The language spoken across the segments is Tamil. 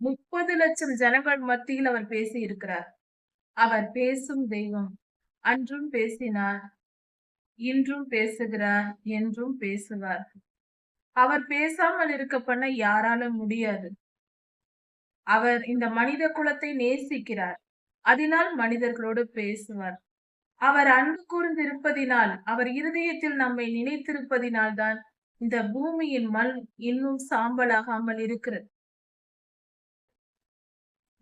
30 லட்சம் ஜனங்கள் மத்தியில் அவர் பேசி இருக்கிறார். அவர் பேசும் தெய்வம். அன்றும் பேசினார், இன்றும் பேசுகிறார், என்றும் பேசுவார். அவர் பேசாமல் இருக்க பண்ண யாராலும் முடியாது. அவர் இந்த மனித குலத்தை நேசிக்கிறார். அதனால் மனிதர்களோடு பேசுவார். அவர் அன்பு கூர்ந்திருப்பதினால், அவர் இருதயத்தில் நம்மை நினைத்திருப்பதினால் தான் இந்த பூமியின் மண் இன்னும் சாம்பலாகாமல் இருக்கிறது.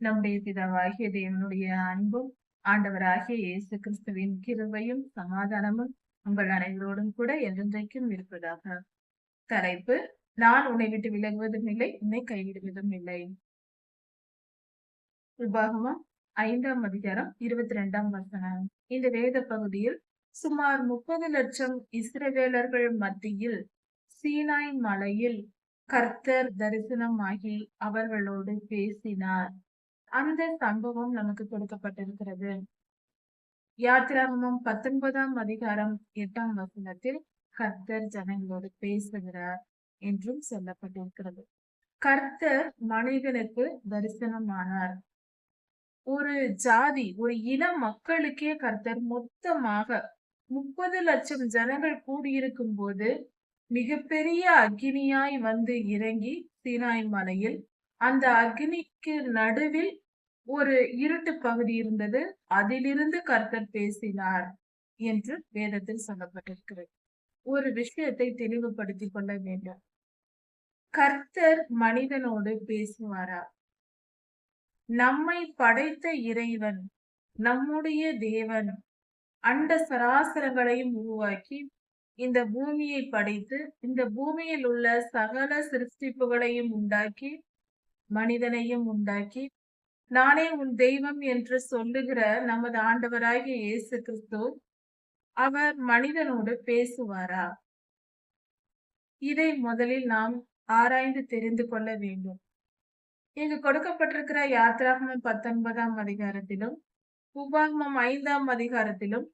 நம்முடைய பிதாவாகிய தேவனுடைய அன்பும், ஆண்டவராகிய இயேசு கிறிஸ்துவின் கிருபையும் சமாதானமும் உங்கள் அனைவரோடும் கூட என்றென்றைக்கும் இருப்பதாக. தலைப்பு: நான் உன்னை விட்டு விலகுவதும் இல்லை, உன்னை கைவிடுவதும் இல்லை. உபாகமம் 5ஆம் அதிகாரம் 22ஆம் வசனம். இந்த வேத பகுதியில் சுமார் 30 லட்சம் இஸ்ரவேலர்கள் மத்தியில் சீனாய் மலையில் கர்த்தர் தரிசனமாகி அவர்களோடு பேசினார். அந்த சம்பவம் நமக்கு கொடுக்கப்பட்டிருக்கிறது. யாத்திராகமம் 19ஆம் அதிகாரம் 8ஆம் வசனத்தில் கர்த்தர் ஜனங்களோடு பேசுகிறார் என்றும் சொல்லப்பட்டிருக்கிறது. கர்த்தர் மனிதனுக்கு தரிசனமானார். ஒரு ஜாதி, ஒரு இன மக்களுக்கே கர்த்தர் மொத்தமாக 30 லட்சம் ஜனங்கள் கூடியிருக்கும் போது மிகப்பெரிய அக்கினியாய் வந்து இறங்கி சீனாய் மலையில், அந்த அக்னிக்கு நடுவில் ஒரு இருட்டு பகுதி இருந்தது. அதிலிருந்து கர்த்தர் பேசினார் என்று வேதத்தில் சொல்லப்பட்டிருக்கிறது. ஒரு விஷயத்தை தெளிவுபடுத்திக் கொள்ள வேண்டும். கர்த்தர் மனிதனோடு பேசுவாரா? நம்மை படைத்த இறைவன், நம்முடைய தேவன், அண்ட சராசரங்களையும் உருவாக்கி இந்த பூமியை படைத்து, இந்த பூமியில் உள்ள சகல சிருஷ்டிப்புகளையும் உண்டாக்கி, மனிதனையும் உண்டாக்கி, நானே உன் தெய்வம் என்று சொல்லுகிற நமது ஆண்டவராகிய இயேசு கிறிஸ்து, அவர் மனிதனோடு பேசுவாரா? இதை முதலில் நாம் ஆராய்ந்து தெரிந்து கொள்ள வேண்டும். இங்கு கொடுக்கப்பட்டிருக்கிற யாத்திராகமம் 19ஆம் அதிகாரத்திலும், உபாகமம் 5ஆம் அதிகாரத்திலும்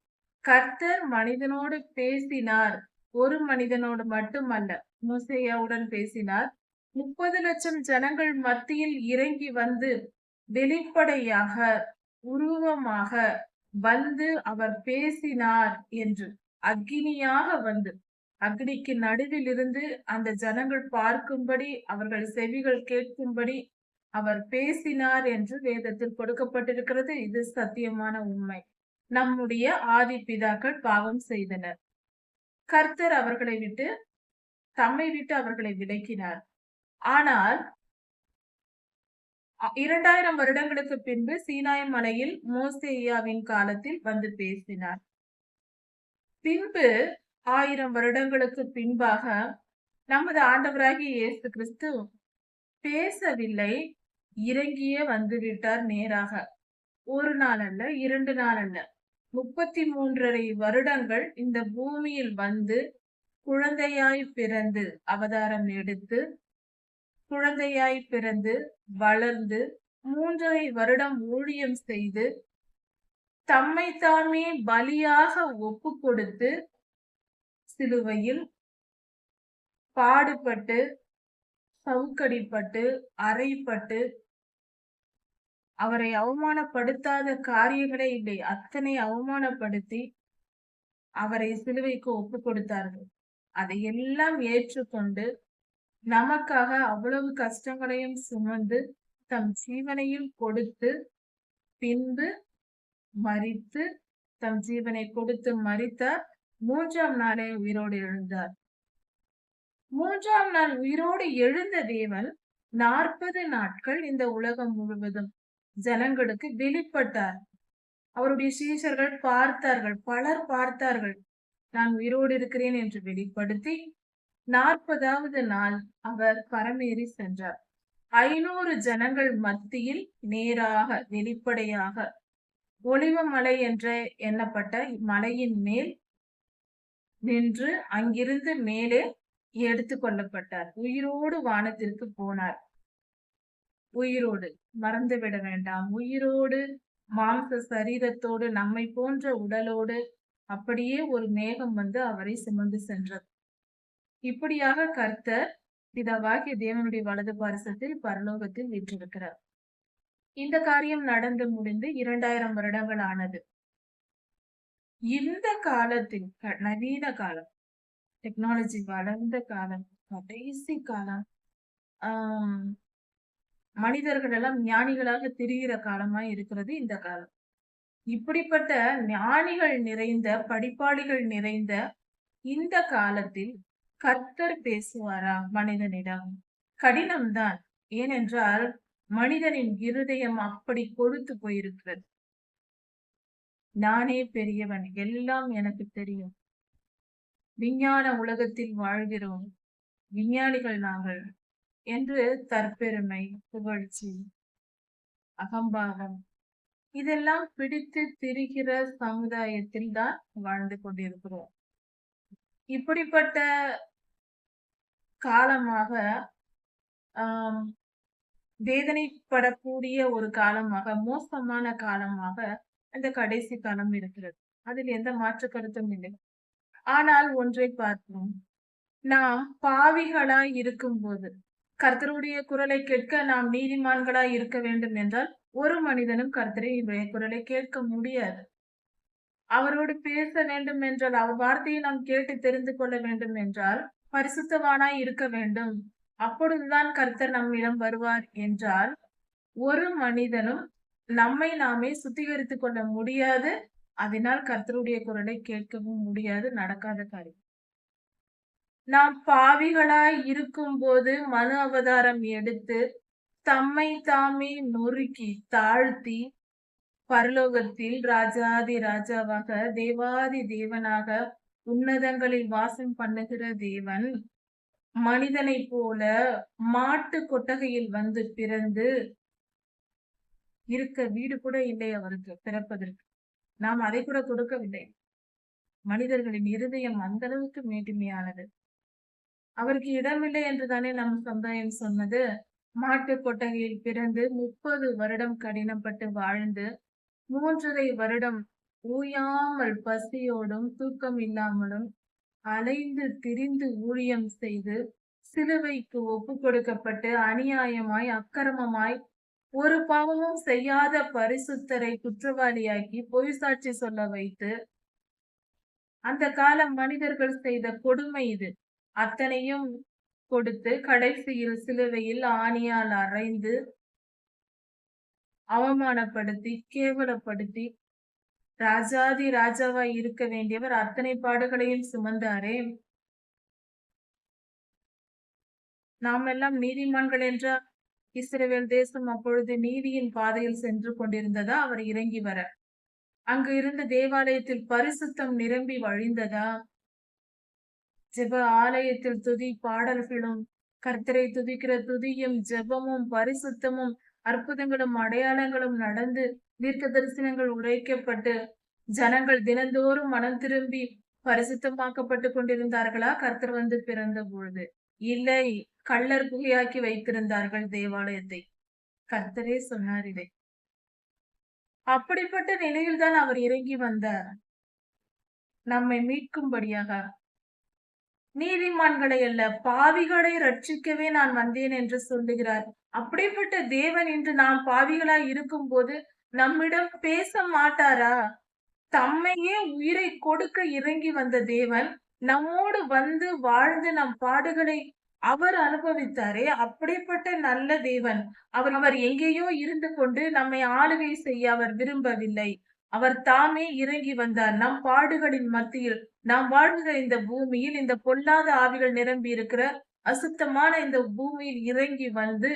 கர்த்தர் மனிதனோடு பேசினார். ஒரு மனிதனோடு மட்டுமல்ல, மோசேயாவுடன் பேசினார். 30 லட்சம் ஜனங்கள் மத்தியில் இறங்கி வந்து வெளிப்படையாக, உருவமாக வந்து அவர் பேசினார் என்று, அக்கினியாக வந்து, அக்னிக்கு நடுவில் இருந்து அந்த ஜனங்கள் பார்க்கும்படி, அவர்கள் செவிகள் கேட்கும்படி அவர் பேசினார் என்று வேதத்தில் கொடுக்கப்பட்டிருக்கிறது. இது சத்தியமான உண்மை. நம்முடைய ஆதி பிதாக்கள் பாவம் செய்தனர். கர்த்தர் அவர்களை விட்டு, தம்மை விட்டு அவர்களை விலக்கினார். ஆனால் 2000 வருடங்களுக்கு பின்பு சீனாய் மலையில் மோசேயாவின் காலத்தில் வந்து பேசினார். பின்பு 1000 வருடங்களுக்கு பின்பாக நமது ஆண்டவராகிய இயேசு கிறிஸ்து பேசவில்லை, இறங்கியே வந்துவிட்டார் நேராக. ஒரு நாள் அல்ல, 2 நாள் அல்ல, 33.5 வருடங்கள் இந்த பூமியில் வந்து குழந்தையாய் பிறந்து, அவதாரம் எடுத்து, குழந்தையாய் பிறந்து வளர்ந்து 3.5 வருடம் ஊழியம் செய்து, தம்மை தாமே பலியாக ஒப்பு கொடுத்து, சிலுவையில் பாடுபட்டு, சவுக்கடிப்பட்டு, அறைப்பட்டு, அவரை அவமானப்படுத்தாத காரியங்களே இல்லை, அத்தனை அவமானப்படுத்தி அவரை சிலுவைக்கு ஒப்பு கொடுத்தார்கள். அதையெல்லாம் ஏற்றுக்கொண்டு நமக்காக அவ்வளவு கஷ்டங்களையும் சுமந்து தம் ஜீவனையும் கொடுத்து, பின்பு மரித்து, தம் ஜீவனை கொடுத்து மரித்தார். 3ஆம் நாளே உயிரோடு எழுந்தார். 3ஆம் நாள் உயிரோடு எழுந்த தேவன் 40 நாட்கள் இந்த உலகம் முழுவதும் ஜனங்களுக்கு வெளிப்பட்டார். அவருடைய சீஷர்கள் பார்த்தார்கள், பலர் பார்த்தார்கள். நான் உயிரோடு இருக்கிறேன் என்று வெளிப்படுத்தி 40வது நாள் அவர் பரமேறி சென்றார். 500 ஜனங்கள் மத்தியில் நேராக, வெளிப்படையாக ஒலிவ மலை என்ற எண்ணப்பட்ட மலையின் மேல் நின்று அங்கிருந்து மேலே எடுத்து கொள்ளப்பட்டார். உயிரோடு வானத்திற்கு போனார். உயிரோடு, மறந்துவிட வேண்டாம், உயிரோடு, மாம்ச சரீரத்தோடு, நம்மை போன்ற உடலோடு அப்படியே ஒரு மேகம் வந்து அவரை சுமந்து சென்றது. இப்படியாக கர்த்தர் பிதாவாகிய தேவனுடைய வலது பாரசத்தில் பரலோகத்தில் வீற்றிருக்கிறார். இந்த காரியம் நடந்து முடிந்து 2000 வருடங்கள் ஆனது. இந்த காலத்தில் நவீன காலம், டெக்னாலஜி வளர்ந்த காலம், கடைசி காலம், ஆஹ் மனிதர்கள் எல்லாம் ஞானிகளாக திரிகிற காலமாய் இருக்கிறது இந்த காலம். இப்படிப்பட்ட ஞானிகள் நிறைந்த, படிப்பாளிகள் நிறைந்த இந்த காலத்தில் கர்த்தர் பேசுவாரா மனிதனிடம்? கடினம்தான். ஏனென்றால் மனிதனின் இருதயம் அப்படி கொழுத்து போயிருக்கிறது. நானே பெரியவன், எல்லாம் எனக்கு தெரியும், விஞ்ஞான உலகத்தில் வாழ்கிறோம், விஞ்ஞானிகள் நாங்கள் என்று தற்பெருமை, புகழ்ச்சி, அகம்பாவம் இதெல்லாம் பிடித்து திரிகிற சமுதாயத்தில் தான் வாழ்ந்து கொண்டிருக்கிறோம். இப்படிப்பட்ட காலமாக, வேதனைப்படக்கூடிய ஒரு காலமாக, மோசமான காலமாக அந்த கடைசி காலம் இருக்கிறது. அதில் எந்த மாற்று கருத்தும் இல்லை. ஆனால் ஒன்றை பார்ப்போம். நாம் பாவிகளாய் இருக்கும்போது கர்த்தருடைய குரலை கேட்க நாம் நீதிமான்களாய் இருக்க வேண்டும் என்றால் ஒரு மனிதனும் கர்த்தருடைய குரலை கேட்க முடியாது. அவரோடு பேச வேண்டும் என்றால், அவர் வார்த்தையை நாம் கேட்டு தெரிந்து கொள்ள வேண்டும் என்றால் பரிசுத்தவானாய் இருக்க வேண்டும். அப்பொழுதுதான் கர்த்தர் நம்மிடம் வருவார் என்றால் ஒரு மனிதனும் நம்மை நாமே சுத்திகரித்துக் கொள்ள முடியாது. அதனால் கர்த்தருடைய குரலை கேட்கவும் முடியாது. நடக்காத காரியம். நாம் பாவிகளாய் இருக்கும் போது மனு அவதாரம் எடுத்து தம்மை தாமே நொறுக்கி தாழ்த்தி பரலோகத்தில் ராஜாதி ராஜாவாக, தேவாதி தேவனாக, உன்னதங்களில் வாசம் பண்ணுகிற தேவன் மனிதனை போல மாட்டு கொட்டகையில் வந்து பிறந்து இருக்க வீடு கூட இல்லை அவருக்கு பிறப்பதற்கு. நாம் அதை கூட கொடுக்கவில்லை. மனிதர்களின் இருதயம் அந்த அளவுக்கு மேட்டுமையானது. அவருக்கு இடமில்லை என்றுதானே நம் சமுதாயம் சொன்னது. மாட்டு கொட்டகையில் பிறந்து 30 வருடம் கடினப்பட்டு வாழ்ந்து 3.5 வருடம் ஓயாமல் பசியோடும் தூக்கம் இல்லாமலும் அலைந்து திரிந்து ஊழியம் செய்து சிலுவைக்கு ஒப்பு கொடுக்கப்பட்டு அநியாயமாய் அக்கிரமமாய் ஒரு பாவமும் செய்யாத பரிசுத்தரை குற்றவாளியாக்கி பொய் சாட்சி சொல்ல வைத்து, அந்த காலம் மனிதர்கள் செய்த கொடுமை இது அத்தனையும் கொடுத்து கடைசியில் சிலுவையில் ஆணியால் அறைந்து அவமானப்படுத்தி கேவலப்படுத்தி ராஜாதி ராஜாவாய் இருக்க வேண்டியவர் அத்தனை பாடுகளையும் சுமந்தாரே. நாம் எல்லாம் நீதிமான்கள் என்றால் இஸ்ரவேல் தேசம் அப்பொழுது நீதியின் பாதையில் சென்று கொண்டிருந்ததா? அவர் இறங்கி வர அங்கு இருந்த தேவாலயத்தில் பரிசுத்தம் நிரம்பி வழிந்ததா? ஜெப ஆலயத்தில் துதி பாடல்களும் கர்த்தரை துதிக்கிற துதியும் ஜெபமும் பரிசுத்தமும் அற்புதங்களும் அடையாளங்களும் நடந்து தீர்க்க தரிசனங்கள் உரைக்கப்பட்டு ஜனங்கள் தினந்தோறும் மனம் திரும்பி பரிசுத்தமாக்கப்பட்டு கொண்டிருந்தார்களா? கர்த்தர் வந்து பிறந்த பொழுது இல்லை, கள்ளர் குகையாக்கி வைத்திருந்தார்கள் தேவாலயத்தை. கர்த்தரே சொன்னார் இதை. அப்படிப்பட்ட நிலையில்தான் அவர் இறங்கி வந்தார், நம்மை மீட்கும்படியாக. நீதிமான்களை அல்ல, பாவிகளை ரட்சிக்கவே நான் வந்தேன் என்று சொல்லுகிறார். அப்படிப்பட்ட தேவன் இன்று நாம் பாவிகளாய் இருக்கும் போது நம்மிடம் பேச மாட்டாரா? தம்மையே உயிரை கொடுக்க இறங்கி வந்த தேவன் நம்மோடு வந்து வாழ்ந்து நம் பாடுகளை அவர் அனுபவித்தாரே. அப்படிப்பட்ட நல்ல தேவன் அவர் எங்கேயோ இருந்து கொண்டு நம்மை ஆளுகை செய்ய அவர் விரும்பவில்லை. அவர் தாமே இறங்கி வந்தார் நம் பாடுகளின் மத்தியில். நாம் வாழ்கிற இந்த பூமியில், இந்த பொல்லாத ஆவிகள் நிரம்பி இருக்கிற அசுத்தமான இந்த பூமியில் இறங்கி வந்து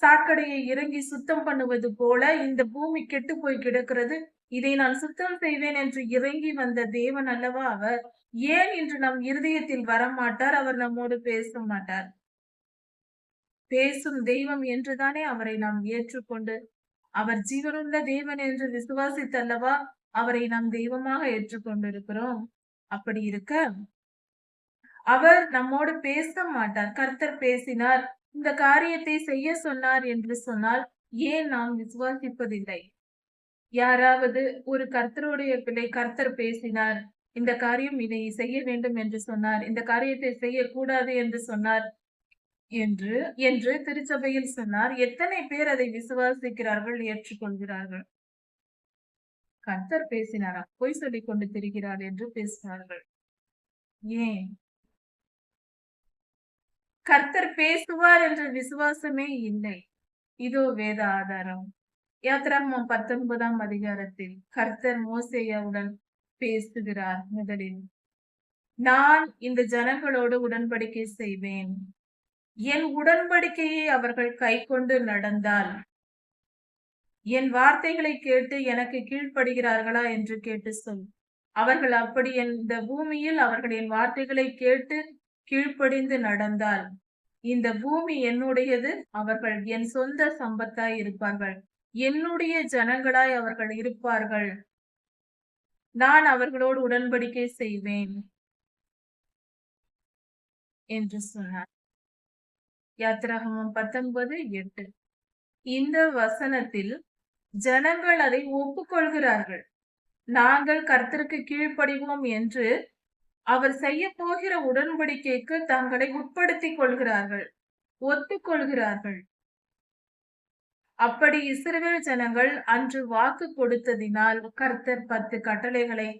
சாக்கடையை இறங்கி சுத்தம் பண்ணுவது போல இந்த பூமி கெட்டு போய் கிடக்கிறது, இதை நான் சுத்தம் செய்வேன் என்று இறங்கி வந்த தேவன் அல்லவா அவர். ஏன் இன்று நம் இருதயத்தில் வரமாட்டார்? அவர் நம்மோடு பேச மாட்டார். பேசும் தெய்வம் என்றுதானே அவரை நாம் ஏற்றுக்கொண்டு அவர் ஜீவனுள்ள தேவன் என்று விசுவாசித்தல்லவா அவரை நாம் தெய்வமாக ஏற்றுக்கொண்டிருக்கிறோம். அப்படி இருக்க அவர் நம்மோடு பேச மாட்டார். கர்த்தர் பேசினார், இந்த காரியத்தை செய்ய சொன்னார் என்று சொன்னால் ஏன் நாம் விசுவாசிப்பதில்லை? யாராவது ஒரு கர்த்தருடைய பிள்ளை கர்த்தர் பேசினார், இந்த காரியம் இதை செய்ய வேண்டும் என்று சொன்னார், இந்த காரியத்தை செய்யக்கூடாது என்று சொன்னார் என்று என்று திருச்சபையில் சொன்னார். எத்தனை பேர் அதை விசுவாசிக்கிறார்கள், ஏற்றுக்கொள்கிறார்கள்? கர்த்தர் பேசினாரா? பொய் சொல்லிக் கொண்டு திரிகிறார் என்று பேசினார்கள். ஏன்? கர்த்தர் பேசுவார் என்ற விசுவாசமே இல்லை. இதோ வேத ஆதாரம். யாத்திராகமம் 19ஆம் அதிகாரத்தில் கர்த்தர் மோசேயாவுடன் பேசுகிறார். முதலில், நான் இந்த ஜனங்களோடு உடன்படிக்கை செய்வேன், என் உடன்படிக்கையை அவர்கள் கைக்கொண்டு நடந்தால், என் வார்த்தைகளை கேட்டு எனக்கு கீழ்ப்படுகிறார்களா என்று கேட்டு சொல். அவர்கள் அப்படி இந்த பூமியில் அவர்கள் என் வார்த்தைகளை கேட்டு கீழ்ப்படிந்து நடந்தால், இந்த பூமி என்னுடையது, அவர்கள் என் சொந்த சம்பத்தாய் இருப்பார்கள், என்னுடைய ஜனங்களாய் அவர்கள் இருப்பார்கள், நான் அவர்களோடு உடன்படிக்கை செய்வேன் என்று சொன்னார். யாத்திராகமம் 19:8. இந்த வசனத்தில் ஜனங்கள் அதை ஒப்புக்கொள்கிறார்கள். நாங்கள் கர்த்தருக்கு கீழ்ப்படிவோம் என்று அவர் செய்ய போகிற உடன்படிக்கைக்கு தங்களை உட்படுத்திக் கொள்கிறார்கள், ஒத்துக்கொள்கிறார்கள். அப்படி இஸ்ரவேல் ஜனங்கள் அன்று வாக்கு கொடுத்ததினால் கர்த்தர் 10 கட்டளைகளை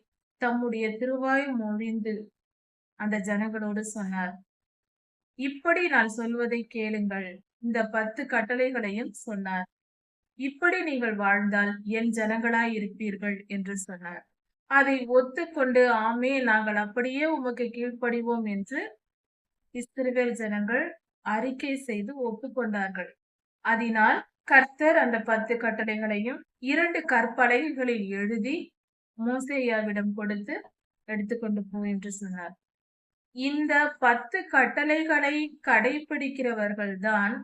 தம்முடைய திருவாய் மொழிந்து அந்த ஜனங்களோடு சொன்னார். இப்படி நான் சொல்வதை கேளுங்கள். இந்த 10 கட்டளைகளையும் சொன்னார். இப்படி நீங்கள் வாழ்ந்தால் என் ஜனங்களாய் இருப்பீர்கள் என்று சொன்னார். அதை ஒத்துக்கொண்டு, ஆமே, நாங்கள் அப்படியே உமக்கு கீழ்ப்படிவோம் என்று இஸ்ரவேல் ஜனங்கள் அறிக்கை செய்து ஒப்புக்கொண்டார்கள். அதனால் கர்த்தர் அந்த 10 கட்டளைகளையும் 2 கற்பலகைகளில் எழுதி மோசேயாவிடம் கொடுத்து எடுத்துக்கொண்டு போ என்று சொன்னார். இந்த 10 கட்டளைகளை கடைபிடிக்கிறவர்கள் தான்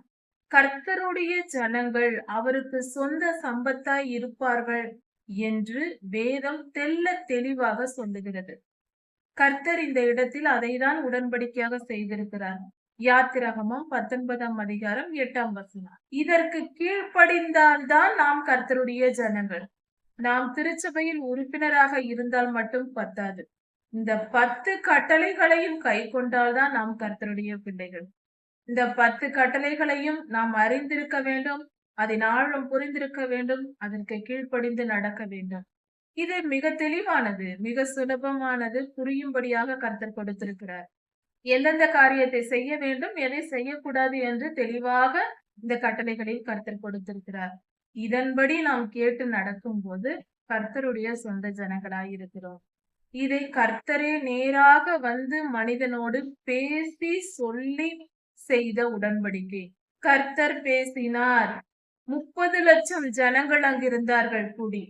கர்த்தருடைய ஜனங்கள், அவருக்கு சொந்த சம்பத்தாய் இருப்பார்கள் என்று வேதம் தெள்ள தெளிவாக சொல்லுகிறது. கர்த்தர் இந்த இடத்தில் அதைதான் உடன்படிக்கையாக செய்திருக்கிறார். யாத்திராகமம் 19ஆம் அதிகாரம் 8ஆம் வசனம். இதற்கு கீழ்ப்படிந்தால்தான் நாம் கர்த்தருடைய ஜனங்கள். நாம் திருச்சபையில் உறுப்பினராக இருந்தால் மட்டும் பத்தாது. இந்த 10 கட்டளைகளையும் கை கொண்டால்தான் நாம் கர்த்தருடைய பிள்ளைகள். இந்த 10 கட்டளைகளையும் நாம் அறிந்திருக்க வேண்டும், அதன் ஆழம் புரிந்திருக்க வேண்டும், அதற்கு கீழ்ப்படிந்து நடக்க வேண்டும். இது மிக தெளிவானது, மிக சுலபமானது, புரியும்படியாக கர்த்தர் கொடுத்திருக்கிறார். எந்தெந்த காரியத்தை செய்ய வேண்டும், எதை செய்யக்கூடாது என்று தெளிவாக இந்த கட்டளைகளில் கர்த்தர் கொடுத்திருக்கிறார். இதன்படி நாம் கேட்டு நடக்கும் போது கர்த்தருடைய சொந்த ஜனங்களாய் இருக்கிறோம். இதை கர்த்தரே நேராக வந்து மனிதனோடு பேசி சொல்லி செய்த உடன்படிக்கை. கர்த்தர் பேசினார். 30 லட்சம் ஜனங்கள் அங்கிருந்தார்கள் கூடி.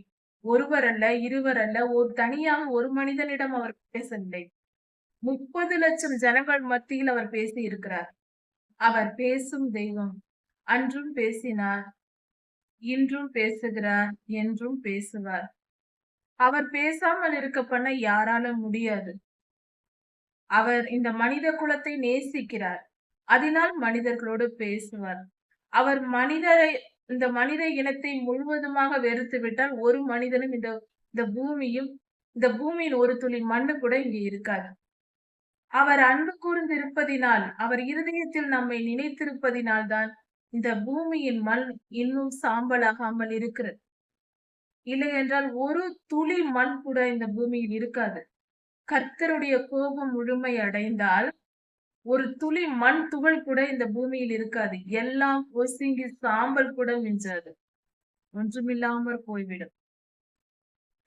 ஒருவர் அல்ல, இருவர் அல்ல, தனியாக ஒரு மனிதனிடம் அவர் பேசவில்லை. 30 லட்சம் ஜனங்கள் மத்தியில் அவர் பேசி இருக்கிறார். அவர் பேசும் தெய்வம். அன்றும் பேசினார், இன்றும் பேசுகிறார், என்றும் பேசுவார். அவர் பேசாமல் இருக்க பண்ண யாரால முடியாது. அவர் இந்த மனித குலத்தை நேசிக்கிறார், அதனால் மனிதர்களோடு பேசுவார். அவர் இந்த மனித இனத்தை முழுவதுமாக வெறுத்து விட்டால் ஒரு மனிதனும் இந்த பூமியின் ஒரு துளி மண்ணு கூட இங்கே இருக்காது. அவர் அன்பு கூர்ந்து இருப்பதினால், அவர் இருதயத்தில் நம்மை நினைத்திருப்பதினால் தான் இந்த பூமியின் மண் இன்னும் சாம்பலாகாமல் இருக்கிறது. இல்லை என்றால் ஒரு துளி மண் கூட இந்த பூமியில் இருக்காது. கர்த்தருடைய கோபம் முழுமை அடைந்தால் ஒரு துளி மண் துகள் கூட இந்த பூமியில் இருக்காது. எல்லாம் பொசுங்கி சாம்பல் கூட மிஞ்சாது, ஒன்றுமில்லாமற் போய்விடும்.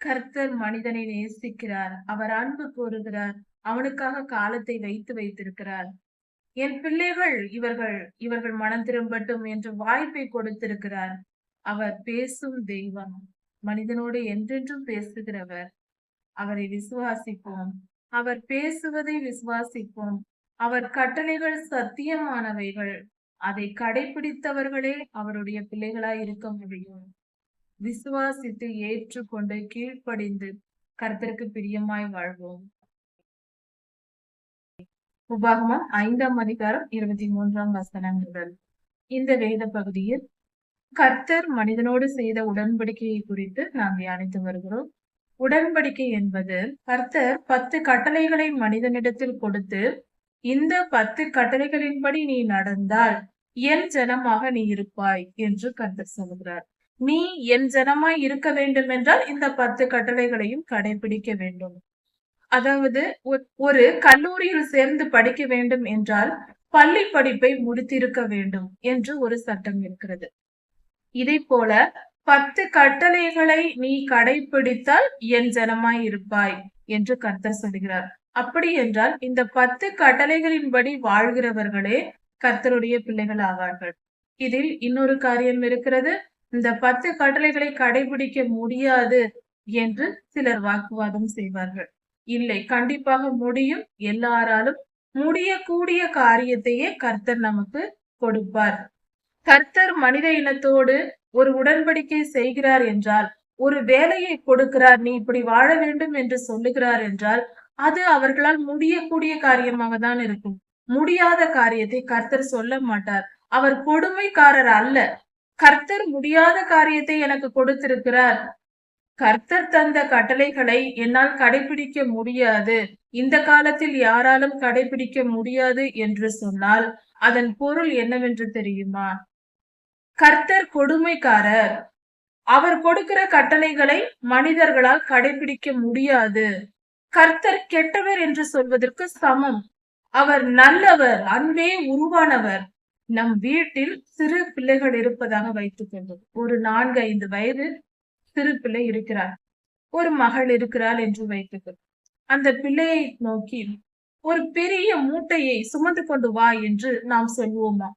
கர்த்தர் மனிதனை நேசிக்கிறார், அவர் அன்பு கோருகிறார், அவனுக்காக காலத்தை வைத்திருக்கிறார். என் பிள்ளைகள் இவர்கள் மனம் திரும்பட்டும் என்று வாய்ப்பை கொடுத்திருக்கிறார். அவர் பேசும் தெய்வம், மனிதனோடு என்றென்றும் பேசுகிறவர். அவரை விசுவாசிப்போம், அவர் பேசுவதை விசுவாசிப்போம். அவர் கட்டளைகள் சத்தியமானவைகள், அதை கடைபிடித்தவர்களே அவருடைய பிள்ளைகளாய் இருக்க முடியும். விசுவாசித்து ஏற்றுக்கொண்டு கீழ்ப்படிந்து கர்த்தருக்கு பிரியமாய் வாழ்வோம். உபாகமம் 5ஆம் அதிகாரம் 23ஆம் வசனம் முதல். இந்த வேத பகுதியில் கர்த்தர் மனிதனோடு செய்த உடன்படிக்கையை குறித்து நாம் தியானித்து வருகிறோம். உடன்படிக்கை என்பது கர்த்தர் 10 கட்டளைகளை மனிதனிடத்தில் கொடுத்து, இந்த 10 கட்டளைகளின்படி நீ நடந்தால் என் ஜனமாக நீ இருப்பாய் என்று கர்த்தர் சொல்கிறார். நீ என் ஜனமாய் இருக்க வேண்டும் என்றால் இந்த 10 கட்டளைகளையும் கடைபிடிக்க வேண்டும். அதாவது ஒரு கல்லூரியில் சேர்ந்து படிக்க வேண்டும் என்றால் பள்ளி படிப்பை முடித்திருக்க வேண்டும் என்று ஒரு சட்டம் இருக்கிறது. இதை போல 10 கட்டளைகளை நீ கடைபிடித்தால் என் ஜனமாய் இருப்பாய் என்று கர்த்தர் சொல்கிறார். அப்படி என்றால் இந்த 10 கட்டளைகளின்படி வாழ்கிறவர்களே கர்த்தருடைய பிள்ளைகள் ஆவார்கள். இதில் இன்னொரு காரியம் இருக்கிறது. இந்த 10 கட்டளைகளை கடைபிடிக்க முடியாது என்று சிலர் வாக்குவாதம் செய்வார்கள். இல்லை, கண்டிப்பாக முடியும். எல்லாராலும் முடியக்கூடிய காரியத்தையே கர்த்தர் நமக்கு கொடுப்பார். கர்த்தர் மனித இனத்தோடு ஒரு உடன்படிக்கை செய்கிறார் என்றால், ஒரு வேலையை கொடுக்கிறார், நீ இப்படி வாழ வேண்டும் என்று சொல்லுகிறார் என்றால், அது அவர்களால் முடியக்கூடிய காரியமாக தான் இருக்கும். முடியாத காரியத்தை கர்த்தர் சொல்ல மாட்டார். அவர் கொடுமைக்காரர் அல்ல. கர்த்தர் முடியாத காரியத்தை எனக்கு கொடுத்திருக்கிறார். கர்த்தர் தந்த கட்டளைகளை என்னால் கடைபிடிக்க முடியாது, இந்த காலத்தில் யாராலும் கடைபிடிக்க முடியாது என்று சொன்னால் அதன் பொருள் என்னவென்று தெரியுமா? கர்த்தர் கொடுமைக்காரர். அவர் கொடுக்கிற கட்டளைகளை மனிதர்களால் கடைபிடிக்க முடியாது. கர்த்தர் கெட்டவர் என்று சொல்வதற்கு சமம். அவர் நல்லவர், அன்பே உருவானவர். நம் வீட்டில் சிறு பிள்ளைகள் இருப்பதாக வைத்துக் கொண்டோம். ஒரு 4-5 வயது சிறு பிள்ளை இருக்கிறார், ஒரு மகள் இருக்கிறாள் என்று வைத்துக் அந்த பிள்ளையை நோக்கி ஒரு பெரிய மூட்டையை சுமந்து கொண்டு வா என்று நாம் சொல்வோமா?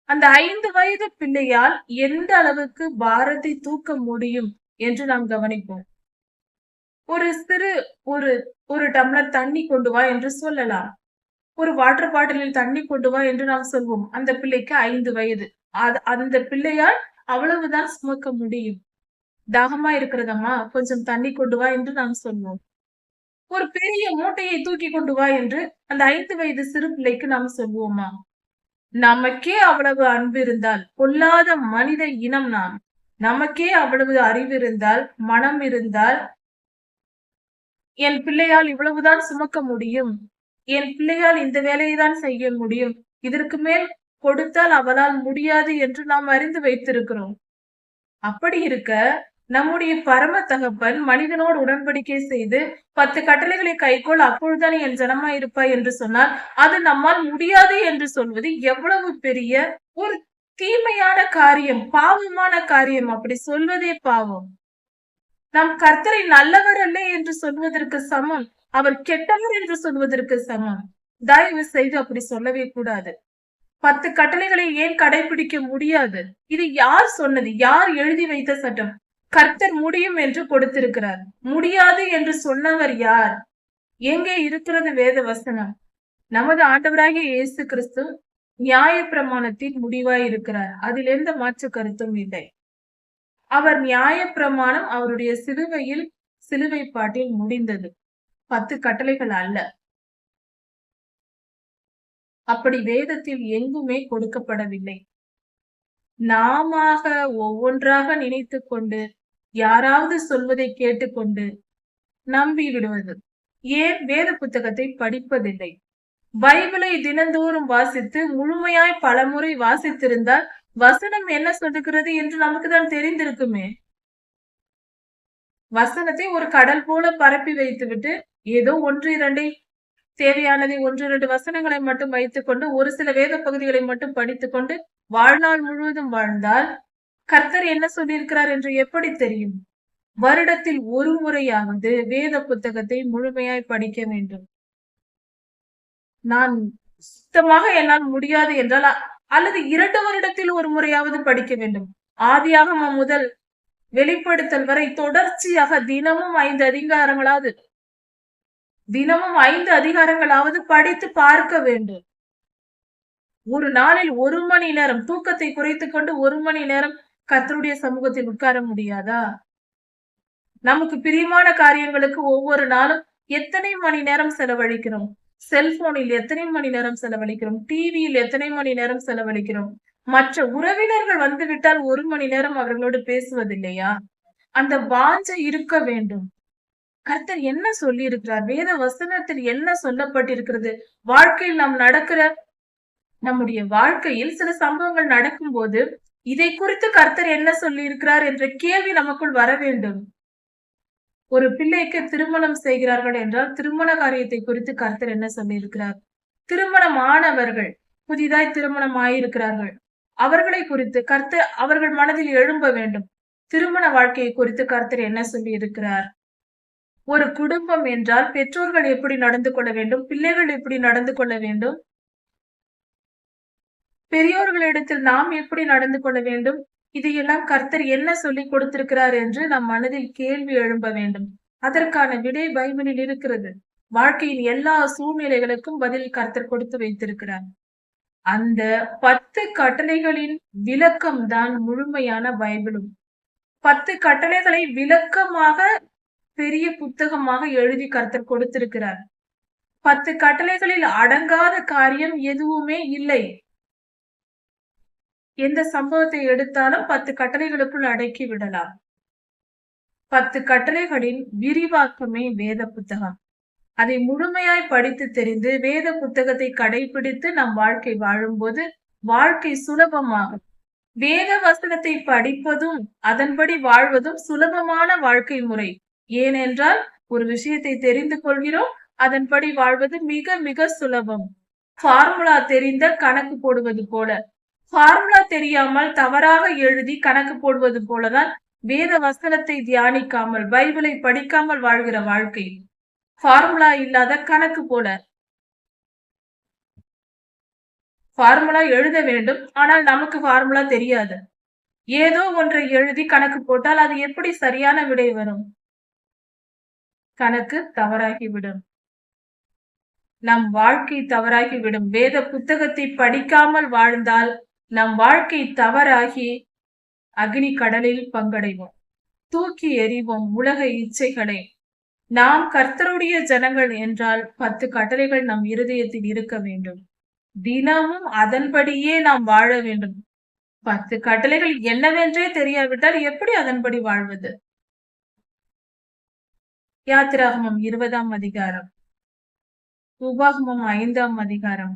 அந்த 5 வயது பிள்ளையால் எந்த அளவுக்கு பாரத்தை தூக்க முடியும் என்று நாம் கவனிப்போம். ஒரு சிறு ஒரு டம்ளர் தண்ணி கொண்டு வா என்று சொல்லலாம். ஒரு வாட்டர் பாட்டிலில் தண்ணி கொண்டு வா என்று நாம் சொல்வோம். அந்த பிள்ளைக்கு 5 வயது. அந்த பிள்ளையால் அவ்வளவுதான் சுமக்க முடியும். தாகமா இருக்கிறதம்மா, கொஞ்சம் தண்ணி கொண்டு வா என்று நாம் சொல்வோம். ஒரு பெரிய மூட்டையை தூக்கி கொண்டு வா என்று அந்த 5 வயது சிறு பிள்ளைக்கு நாம் சொல்வோமா? நமக்கே அவ்வளவு அன்பு இருந்தால், பொல்லாத மனித இனம் நாம், நமக்கே அவ்வளவு அறிவு இருந்தால், மனம் இருந்தால், என் பிள்ளையால் இவ்வளவுதான் சுமக்க முடியும், என் பிள்ளையால் இந்த வேலையை தான் செய்ய முடியும், இதற்கு மேல் கொடுத்தால் அவளால் முடியாது என்று நாம் அறிந்து வைத்திருக்கிறோம். அப்படி இருக்க நம்முடைய பரம தகப்பன் மனிதனோடு உடன்படிக்கை செய்து 10 கட்டளைகளை கைக்கொள், அப்பொழுதுதான் என் ஜனமாய் இருப்பாய் என்று சொன்னால், அது நம்மால் முடியாது என்று சொல்வது எவ்வளவு பெரிய ஒரு தீமையான காரியம், பாவமான காரியம். அப்படி சொல்வதே பாவம். நம் கர்த்தரை நல்லவர் அல்ல என்று சொல்வதற்கு சமம், அவர் கெட்டவர் என்று சொல்வதற்கு சமம். தயவு செய்து அப்படி சொல்லவே கூடாது. 10 கட்டளைகளை ஏன் கடைபிடிக்க முடியாது? இது யார் சொன்னது? யார் எழுதி வைத்த சட்டம்? கர்த்தர் முடியும் என்று கொடுத்திருக்கிறார். முடியாது என்று சொன்னவர் யார்? எங்கே இருக்கிறது வேத வசனம்? நமது ஆண்டவராகிய இயேசு கிறிஸ்து நியாய பிரமாணத்தின் முடிவாய் இருக்கிறார். அதில் எந்த மாற்று கருத்தும் இல்லை. அவர் நியாய பிரமாணம் அவருடைய சிலுவை பாட்டில் முடிந்தது, 10 கட்டளைகள் அல்ல. அப்படி வேதத்தில் எங்குமே கொடுக்கப்படவில்லை. நாம ஒவ்வொன்றாக நினைத்து கொண்டு, யாராவது சொல்வதை கேட்டுக்கொண்டு நம்பி விடுவது. ஏன் வேத புத்தகத்தை படிப்பதில்லை? பைபிளை தினந்தோறும் வாசித்து முழுமையாய் பலமுறை வாசித்திருந்தால் வசனம் என்ன சொல்லுகிறது என்று நமக்கு தான் தெரிந்திருக்குமே. வசனத்தை ஒரு கடல் போல பரப்பி வைத்துவிட்டு ஏதோ 1-2 தேவையானதை 1-2 வசனங்களை மட்டும் வைத்துக் கொண்டு ஒரு சில வேத பகுதிகளை மட்டும் படித்துக் கொண்டு வாழ்நாள் முழுவதும் வாழ்ந்தால் கர்த்தர் என்ன சொல்லியிருக்கிறார் என்று எப்படி தெரியும்? வருடத்தில் ஒரு முறையாவது வேத புத்தகத்தை முழுமையாய் படிக்க வேண்டும். நான் சுத்தமாக என்னால் முடியாது என்றால் அல்லது 2 வருடத்தில் ஒரு முறையாவது படிக்க வேண்டும். ஆதியாகமம் முதல் வெளிப்படுத்தல் வரை தொடர்ச்சியாக தினமும் 5 அதிகாரங்களாவது படித்து பார்க்க வேண்டும். ஒரு நாளில் 1 மணி நேரம் தூக்கத்தை குறைத்துக் கொண்டு 1 மணி நேரம் கர்த்தருடைய சமூகத்தில் உட்கார முடியாதா? நமக்கு பிரியமான காரியங்களுக்கு ஒவ்வொரு நாளும் எத்தனை மணி நேரம் செலவழிக்கிறோம்? செல்போனில் எத்தனை மணி நேரம் செலவழிக்கிறோம்? டிவியில் எத்தனை மணி நேரம் செலவழிக்கிறோம்? மற்ற உறவினர்கள் வந்துவிட்டால் 1 மணி நேரம் அவர்களோடு பேசுவதில்லையா? அந்த வாஞ்சை இருக்க வேண்டும். கர்த்தர் என்ன சொல்லி இருக்கிறார்? வேத வசனத்தில் என்ன சொல்லப்பட்டிருக்கிறது? வாழ்க்கையில் நாம் நடக்கிற நம்முடைய வாழ்க்கையில் சில சம்பவங்கள் நடக்கும்போது, இதை குறித்து கர்த்தர் என்ன சொல்லி இருக்கிறார் என்ற கேள்வி நமக்குள் வர வேண்டும். ஒரு பிள்ளைக்கு திருமணம் செய்கிறார்கள் என்றால், திருமண காரியத்தை குறித்து கர்த்தர் என்ன சொல்லியிருக்கிறார்? திருமணமானவர்கள், புதிதாய் திருமணம் ஆயிருக்கிறார்கள். அவர்களை குறித்து கர்த்தர் அவர்கள் மனதில் எழும்ப வேண்டும். திருமண வாழ்க்கையை குறித்து கர்த்தர் என்ன சொல்லி இருக்கிறார்? ஒரு குடும்பம் என்றால் பெற்றோர்கள் எப்படி நடந்து கொள்ள வேண்டும்? பிள்ளைகள் எப்படி நடந்து கொள்ள வேண்டும்? பெரியோர்களிடத்தில் நாம் எப்படி நடந்து கொள்ள வேண்டும்? இதையெல்லாம் கர்த்தர் என்ன சொல்லிக் கொடுத்திருக்கிறார் என்று நம் மனதில் கேள்வி எழும்ப வேண்டும். அதற்கான விடை பைபிளில் இருக்கிறது. வாழ்க்கையின் எல்லா சூழ்நிலைகளுக்கும் பதில் கர்த்தர் கொடுத்து வைத்திருக்கிறார். அந்த 10 கட்டளைகளின் விளக்கம் தான் முழுமையான பைபிளும். 10 கட்டளைகளை விளக்கமாக பெரிய புத்தகமாக எழுதி கர்த்தர் கொடுத்திருக்கிறார். 10 கட்டளைகளில் அடங்காத காரியம் எதுவுமே இல்லை. எந்த சம்பவத்தை எடுத்தாலும் 10 கட்டளைகளுக்குள் அடக்கி விடலாம். 10 கட்டளைகளின் விரிவாக்கமே வேத புத்தகம். அதை முழுமையாய் படித்து தெரிந்து வேத புத்தகத்தை கடைபிடித்து நம் வாழ்க்கை வாழும்போது வாழ்க்கை சுலபமாகும். வேத வசனத்தை படிப்பதும் அதன்படி வாழ்வதும் சுலபமான வாழ்க்கை முறை. ஏனென்றால் ஒரு விஷயத்தை தெரிந்து கொள்கிறோம், அதன்படி வாழ்வது மிக மிக சுலபம். ஃபார்முலா தெரிந்த கணக்கு போடுவது போல. ஃபார்முலா தெரியாமல் தவறாக எழுதி கணக்கு போடுவது போலதான் வேத வசனத்தை தியானிக்காமல் பைபிளை படிக்காமல் வாழ்கிற வாழ்க்கை. ஃபார்முலா இல்லாத கணக்கு போல. ஃபார்முலா எழுத வேண்டும், ஆனால் நமக்கு ஃபார்முலா தெரியாது. ஏதோ ஒன்றை எழுதி கணக்கு போட்டால் அது எப்படி சரியான விடை வரும்? கணக்கு தவறாகிவிடும். நம் வாழ்க்கை தவறாகிவிடும். வேத புத்தகத்தை படிக்காமல் வாழ்ந்தால் நம் வாழ்க்கை தவறாகி அக்னி கடலில் பங்கடைவோம். தூக்கி எறிவோம் உலக இச்சைகளை. நாம் கர்த்தருடைய ஜனங்கள் என்றால் 10 கட்டளைகள் நம் இருதயத்தில் இருக்க வேண்டும். தினமும் அதன்படியே நாம் வாழ வேண்டும். 10 கட்டளைகள் என்னவென்றே தெரியாவிட்டால் எப்படி அதன்படி வாழ்வது? யாத்திராகமம் 20ஆம் அதிகாரம், உபாகமம் 5ஆம் அதிகாரம்,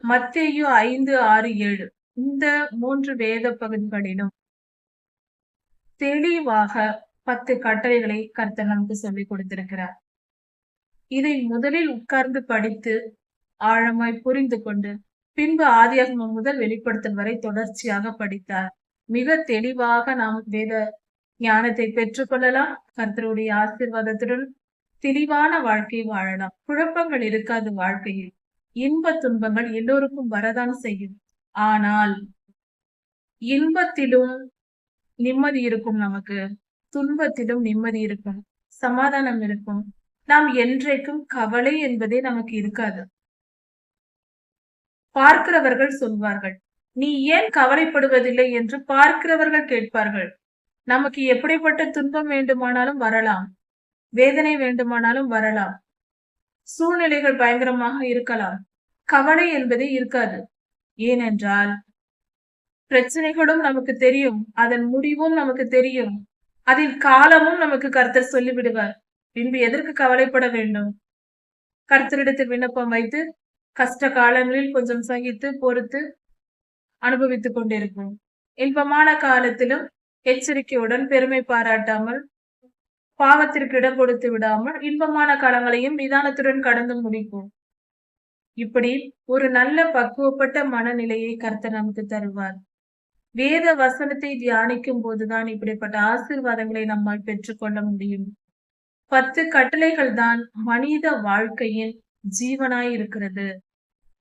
மத்தேயு 5, 6, 7 இந்த 3 வேத பகுதிகளிலும் தெளிவாக 10 கட்டளைகளை கர்த்தர் நமக்கு சொல்லிக் கொடுத்திருக்கிறார். இதை முதலில் உட்கார்ந்து படித்து ஆழமாய் புரிந்து கொண்டு பின்பு ஆதியாகமம் முதல் வெளிப்படுத்தல் வரை தொடர்ச்சியாக படித்தார். மிக தெளிவாக நாம் வேத ஞானத்தை பெற்றுக்கொள்ளலாம். கர்த்தருடைய ஆசீர்வாதத்துடன் தெளிவான வாழ்க்கை வாழலாம். குழப்பங்கள் இருக்காது வாழ்க்கையில். இன்ப துன்பங்கள் எல்லோருக்கும் வரதான் செய்யும். ஆனால் இன்பத்திலும் நிம்மதி இருக்கும், நமக்கு துன்பத்திலும் நிம்மதி இருக்கும், சமாதானம் இருக்கும். நாம் என்றைக்கும் கவலை என்பதே நமக்கு இருக்காது. பார்க்கிறவர்கள் சொல்வார்கள், நீ ஏன் கவலைப்படுவதில்லை என்று பார்க்கிறவர்கள் கேட்பார்கள். நமக்கு எப்படிப்பட்ட துன்பம் வேண்டுமானாலும் வரலாம், வேதனை வேண்டுமானாலும் வரலாம், சூழ்நிலைகள் பயங்கரமாக இருக்கலாம். கவலை என்பதே இருக்காது. ஏனென்றால் பிரச்சனைகளும் நமக்கு தெரியும், அதன் முடிவும் நமக்கு தெரியும், அதில் காலமும் நமக்கு கர்த்தர் சொல்லிவிடுவார். பின்பு எதற்கு கவலைப்பட வேண்டும்? கர்த்தரிடத்தில் விண்ணப்பம் வைத்து கஷ்ட காலங்களில் கொஞ்சம் சகித்து பொறுத்து அனுபவித்துக் கொண்டிருப்போம். இன்பமான காலத்திலும் எச்சரிக்கையுடன் பெருமை பாராட்டாமல் பாவத்திற்கு இடம் கொடுத்து விடாமல் இன்பமான காலங்களையும் நிதானத்துடன் கடந்து முடிப்போம். இப்படி ஒரு நல்ல பக்குவப்பட்ட மனநிலையை கர்த்தர் நமக்கு தருவார். வேத வசனத்தை தியானிக்கும் போதுதான் இப்படிப்பட்ட ஆசீர்வாதங்களை நம்மால் பெற்றுக்கொள்ள முடியும். 10 கட்டளைகள் தான் மனித வாழ்க்கையின் ஜீவனாய் இருக்கிறது.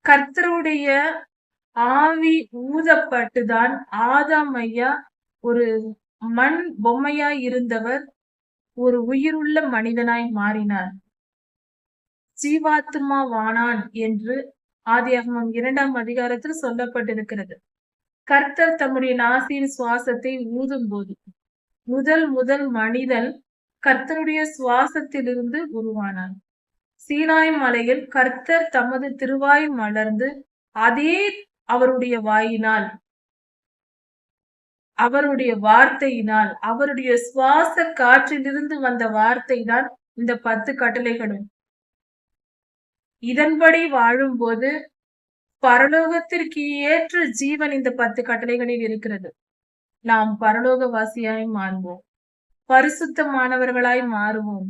கர்த்தருடைய ஆவி ஊதப்பட்டுதான் ஆதாம் ஐயா ஒரு மண் பொம்மையாய் இருந்தவர் ஒரு உயிருள்ள மனிதனாய் மாறினார், ஜீவாத்மாவானான் என்று ஆதியாகமம் 2ஆம் அதிகாரத்தில் சொல்லப்பட்டிருக்கிறது. கர்த்தர் தம்முடைய நாசியின் சுவாசத்தை ஊதும் போது முதல் மனிதன் கர்த்தருடைய சுவாசத்திலிருந்து உருவானான். சீனாய் மலையில் கர்த்தர் தமது திருவாய் மலர்ந்து அதே அவருடைய வாயினால், அவருடைய வார்த்தையினால், அவருடைய சுவாச காற்றிலிருந்து வந்த வார்த்தை தான் இந்த 10 கட்டளைகளும். இதன்படி வாழும்போது பரலோகத்திற்கு ஏற்ற ஜீவன் இந்த 10 கட்டளைகளில் இருக்கிறது. நாம் பரலோகவாசியாய் மாறுவோம். பரிசுத்தமானவர்களாய் மாறுவோம்.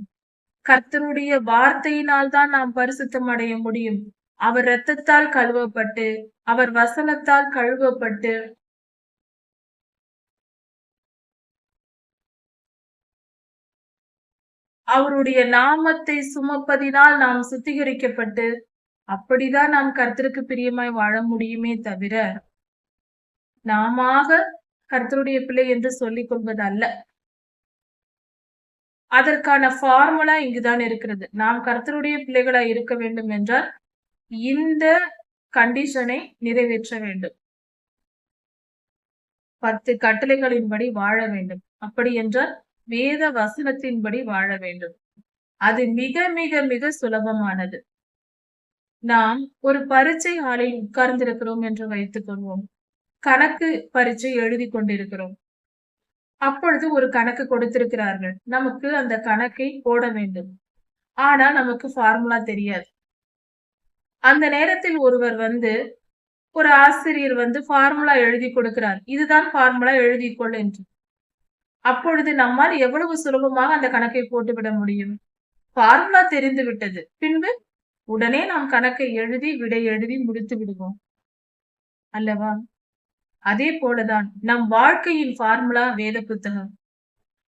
கர்த்தருடைய வார்த்தையினால் தான் நாம் பரிசுத்தம் அடைய முடியும். அவர் இரத்தத்தால் கழுவப்பட்டு, அவர் வசனத்தால் கழுவப்பட்டு, அவருடைய நாமத்தை சுமப்பதினால் நாம் சுத்திகரிக்கப்பட்டு, அப்படிதான் நாம் கர்த்தருக்கு பிரியமாய் வாழ முடியுமே தவிர, நாமாக கர்த்தருடைய பிள்ளை என்று சொல்லிக் கொள்வது அல்ல. அதற்கான ஃபார்முலா இங்குதான் இருக்கிறது. நாம் கர்த்தருடைய பிள்ளைகளாய் இருக்க வேண்டும் என்றால் இந்த கண்டிஷனை நிறைவேற்ற வேண்டும். 10 கட்டளைகளின்படி வாழ வேண்டும். அப்படி என்றால் வேத வசனத்தின்படி வாழ வேண்டும். அது மிக மிக மிக சுலபமானது. நாம் ஒரு பரீட்சை ஹாலில் உட்கார்ந்திருக்கிறோம் என்று வைத்துக் கொள்வோம். கணக்கு பரீட்சை எழுதி கொண்டிருக்கிறோம். அப்பொழுது ஒரு கணக்கு கொடுத்திருக்கிறார்கள். நமக்கு அந்த கணக்கை போட வேண்டும். ஆனா நமக்கு ஃபார்முலா தெரியாது. அந்த நேரத்தில் ஒருவர் ஒரு ஆசிரியர் ஃபார்முலா எழுதி கொடுக்கிறார். இதுதான் ஃபார்முலா எழுதிக்கொள் என்று. அப்பொழுது நம்மால் எவ்வளவு சுலபமாக அந்த கணக்கை போட்டுவிட முடியும்? ஃபார்முலா தெரிந்து விட்டது. பின்பு உடனே நாம் கணக்கை எழுதி விடை எழுதி முடித்து விடுவோம் அல்லவா? அதே போலதான் நம் வாழ்க்கையின் ஃபார்முலா வேத புத்தகம்.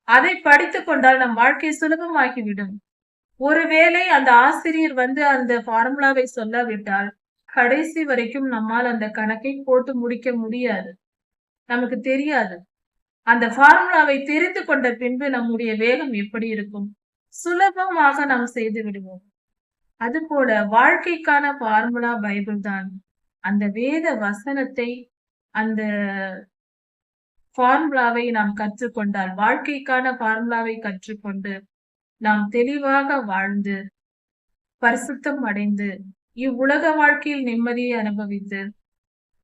அதை படித்துக் கொண்டால் நம் வாழ்க்கை சுலபமாகிவிடும். ஒருவேளை அந்த ஆசிரியர் அந்த ஃபார்முலாவை சொல்லாவிட்டால் கடைசி வரைக்கும் நம்மால் அந்த கணக்கை போட்டு முடிக்க முடியாது. நமக்கு தெரியாது. அந்த ஃபார்முலாவை தெரிந்து கொண்ட பின்பு நம்முடைய வேகம் எப்படி இருக்கும்? சுலபமாக நாம் செய்து விடுவோம். அதுபோல வாழ்க்கைக்கான ஃபார்முலா பைபிள் தான். அந்த வேத வசனத்தை, அந்த ஃபார்முலாவை நாம் கற்றுக்கொண்டால், வாழ்க்கைக்கான ஃபார்முலாவை கற்றுக்கொண்டு நாம் தெளிவாக வாழ்ந்து பரிசுத்தம் அடைந்து இவ்வுலக வாழ்க்கையில் நிம்மதியை அனுபவித்து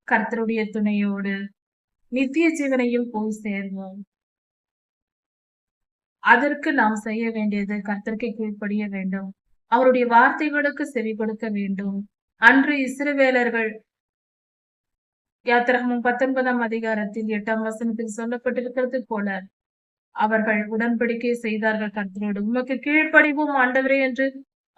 கர்த்தருடைய துணையோடு நித்திய ஜீவனையும் போய் சேர்வோம். அதற்கு நாம் செய்ய வேண்டியது கர்த்தருக்கு கீழ்ப்படிய வேண்டும். அவருடைய வார்த்தைகளுக்கு செவி கொடுக்க வேண்டும். அன்று இஸ்ரவேலர்கள் யாத்திராகமம் 19ஆம் அதிகாரத்தில் 8ஆம் வசனத்தில் சொல்லப்பட்டிருக்கிறது போல அவர்கள் உடன்படிக்கை செய்தார்கள் கர்த்தரோடு. உமக்கு கீழ்ப்படிவோம் ஆண்டவரே என்று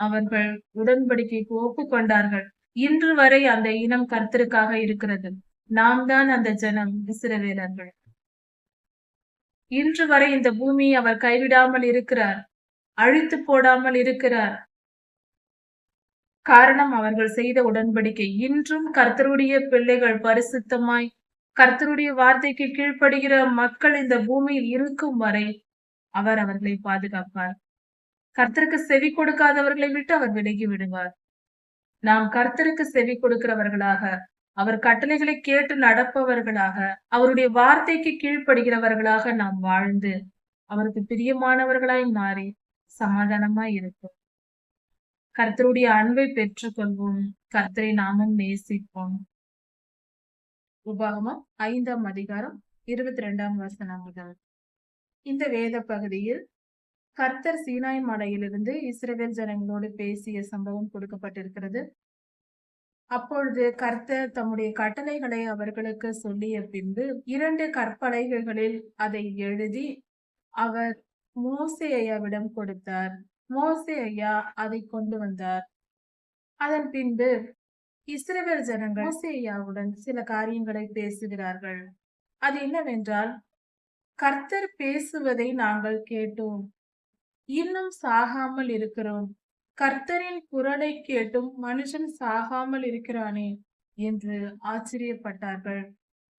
அவர்கள் உடன்படிக்கைக்கு ஒப்புக்கொண்டார்கள். இன்று வரை அந்த இனம் கர்த்தருக்காக இருக்கிறது. நாம் தான் அந்த ஜனம், இஸ்ரவேலர்கள். இன்று வரை இந்த பூமியை அவர் கைவிடாமல் இருக்கிறார், அழித்து போடாமல் இருக்கிறார். காரணம் அவர்கள் செய்த உடன்படிக்கை. இன்றும் கர்த்தருடைய பிள்ளைகள் பரிசுத்தமாய் கர்த்தருடைய வார்த்தைக்கு கீழ்ப்படுகிற மக்கள் இந்த பூமியில் இருக்கும் வரை அவர் அவர்களை பாதுகாப்பார். கர்த்தருக்கு செவி கொடுக்காதவர்களை விட்டு அவர் விலகி விடுவார். நாம் கர்த்தருக்கு செவி கொடுக்கிறவர்களாக, அவர் கட்டளைகளை கேட்டு நடப்பவர்களாக, அவருடைய வார்த்தைக்கு கீழ்ப்படுகிறவர்களாக நாம் வாழ்ந்து அவருக்கு பிரியமானவர்களாய் மாறி சமாதானமாய் இருக்கும். கர்த்தருடைய அன்பை பெற்றுக் கொள்வோம். கர்த்தரை நாமும் நேசிப்போம். உபாகமம் 5ஆம் அதிகாரம் 22ஆம் வசனம் முதல். இந்த வேத பகுதியில் கர்த்தர் சீனாய் மலையிலிருந்து இஸ்ரவேல் ஜனங்களோடு பேசிய சம்பவம் கொடுக்கப்பட்டிருக்கிறது. அப்பொழுது கர்த்தர் தம்முடைய கட்டளைகளை அவர்களுக்கு சொல்லிய பின்பு 2 கற்பலகைகளில் அதை எழுதி அவர் மோசே ஐயாவிடம் கொடுத்தார். மோசே ஐயா அதை கொண்டு வந்தார். அதன் பின்பு இஸ்ரவேல் ஜனங்கள் மோசே ஐயாவுடன் சில காரியங்களை பேசுகிறார்கள். அது என்னவென்றால், கர்த்தர் பேசுவதை நாங்கள் கேட்டோம், இன்னும் சாகாமல் இருக்கிறோம். கர்த்தரின் குரலை கேட்டும் மனுஷன் சாகாமல் இருக்கிறானே என்று ஆச்சரியப்பட்டார்கள்.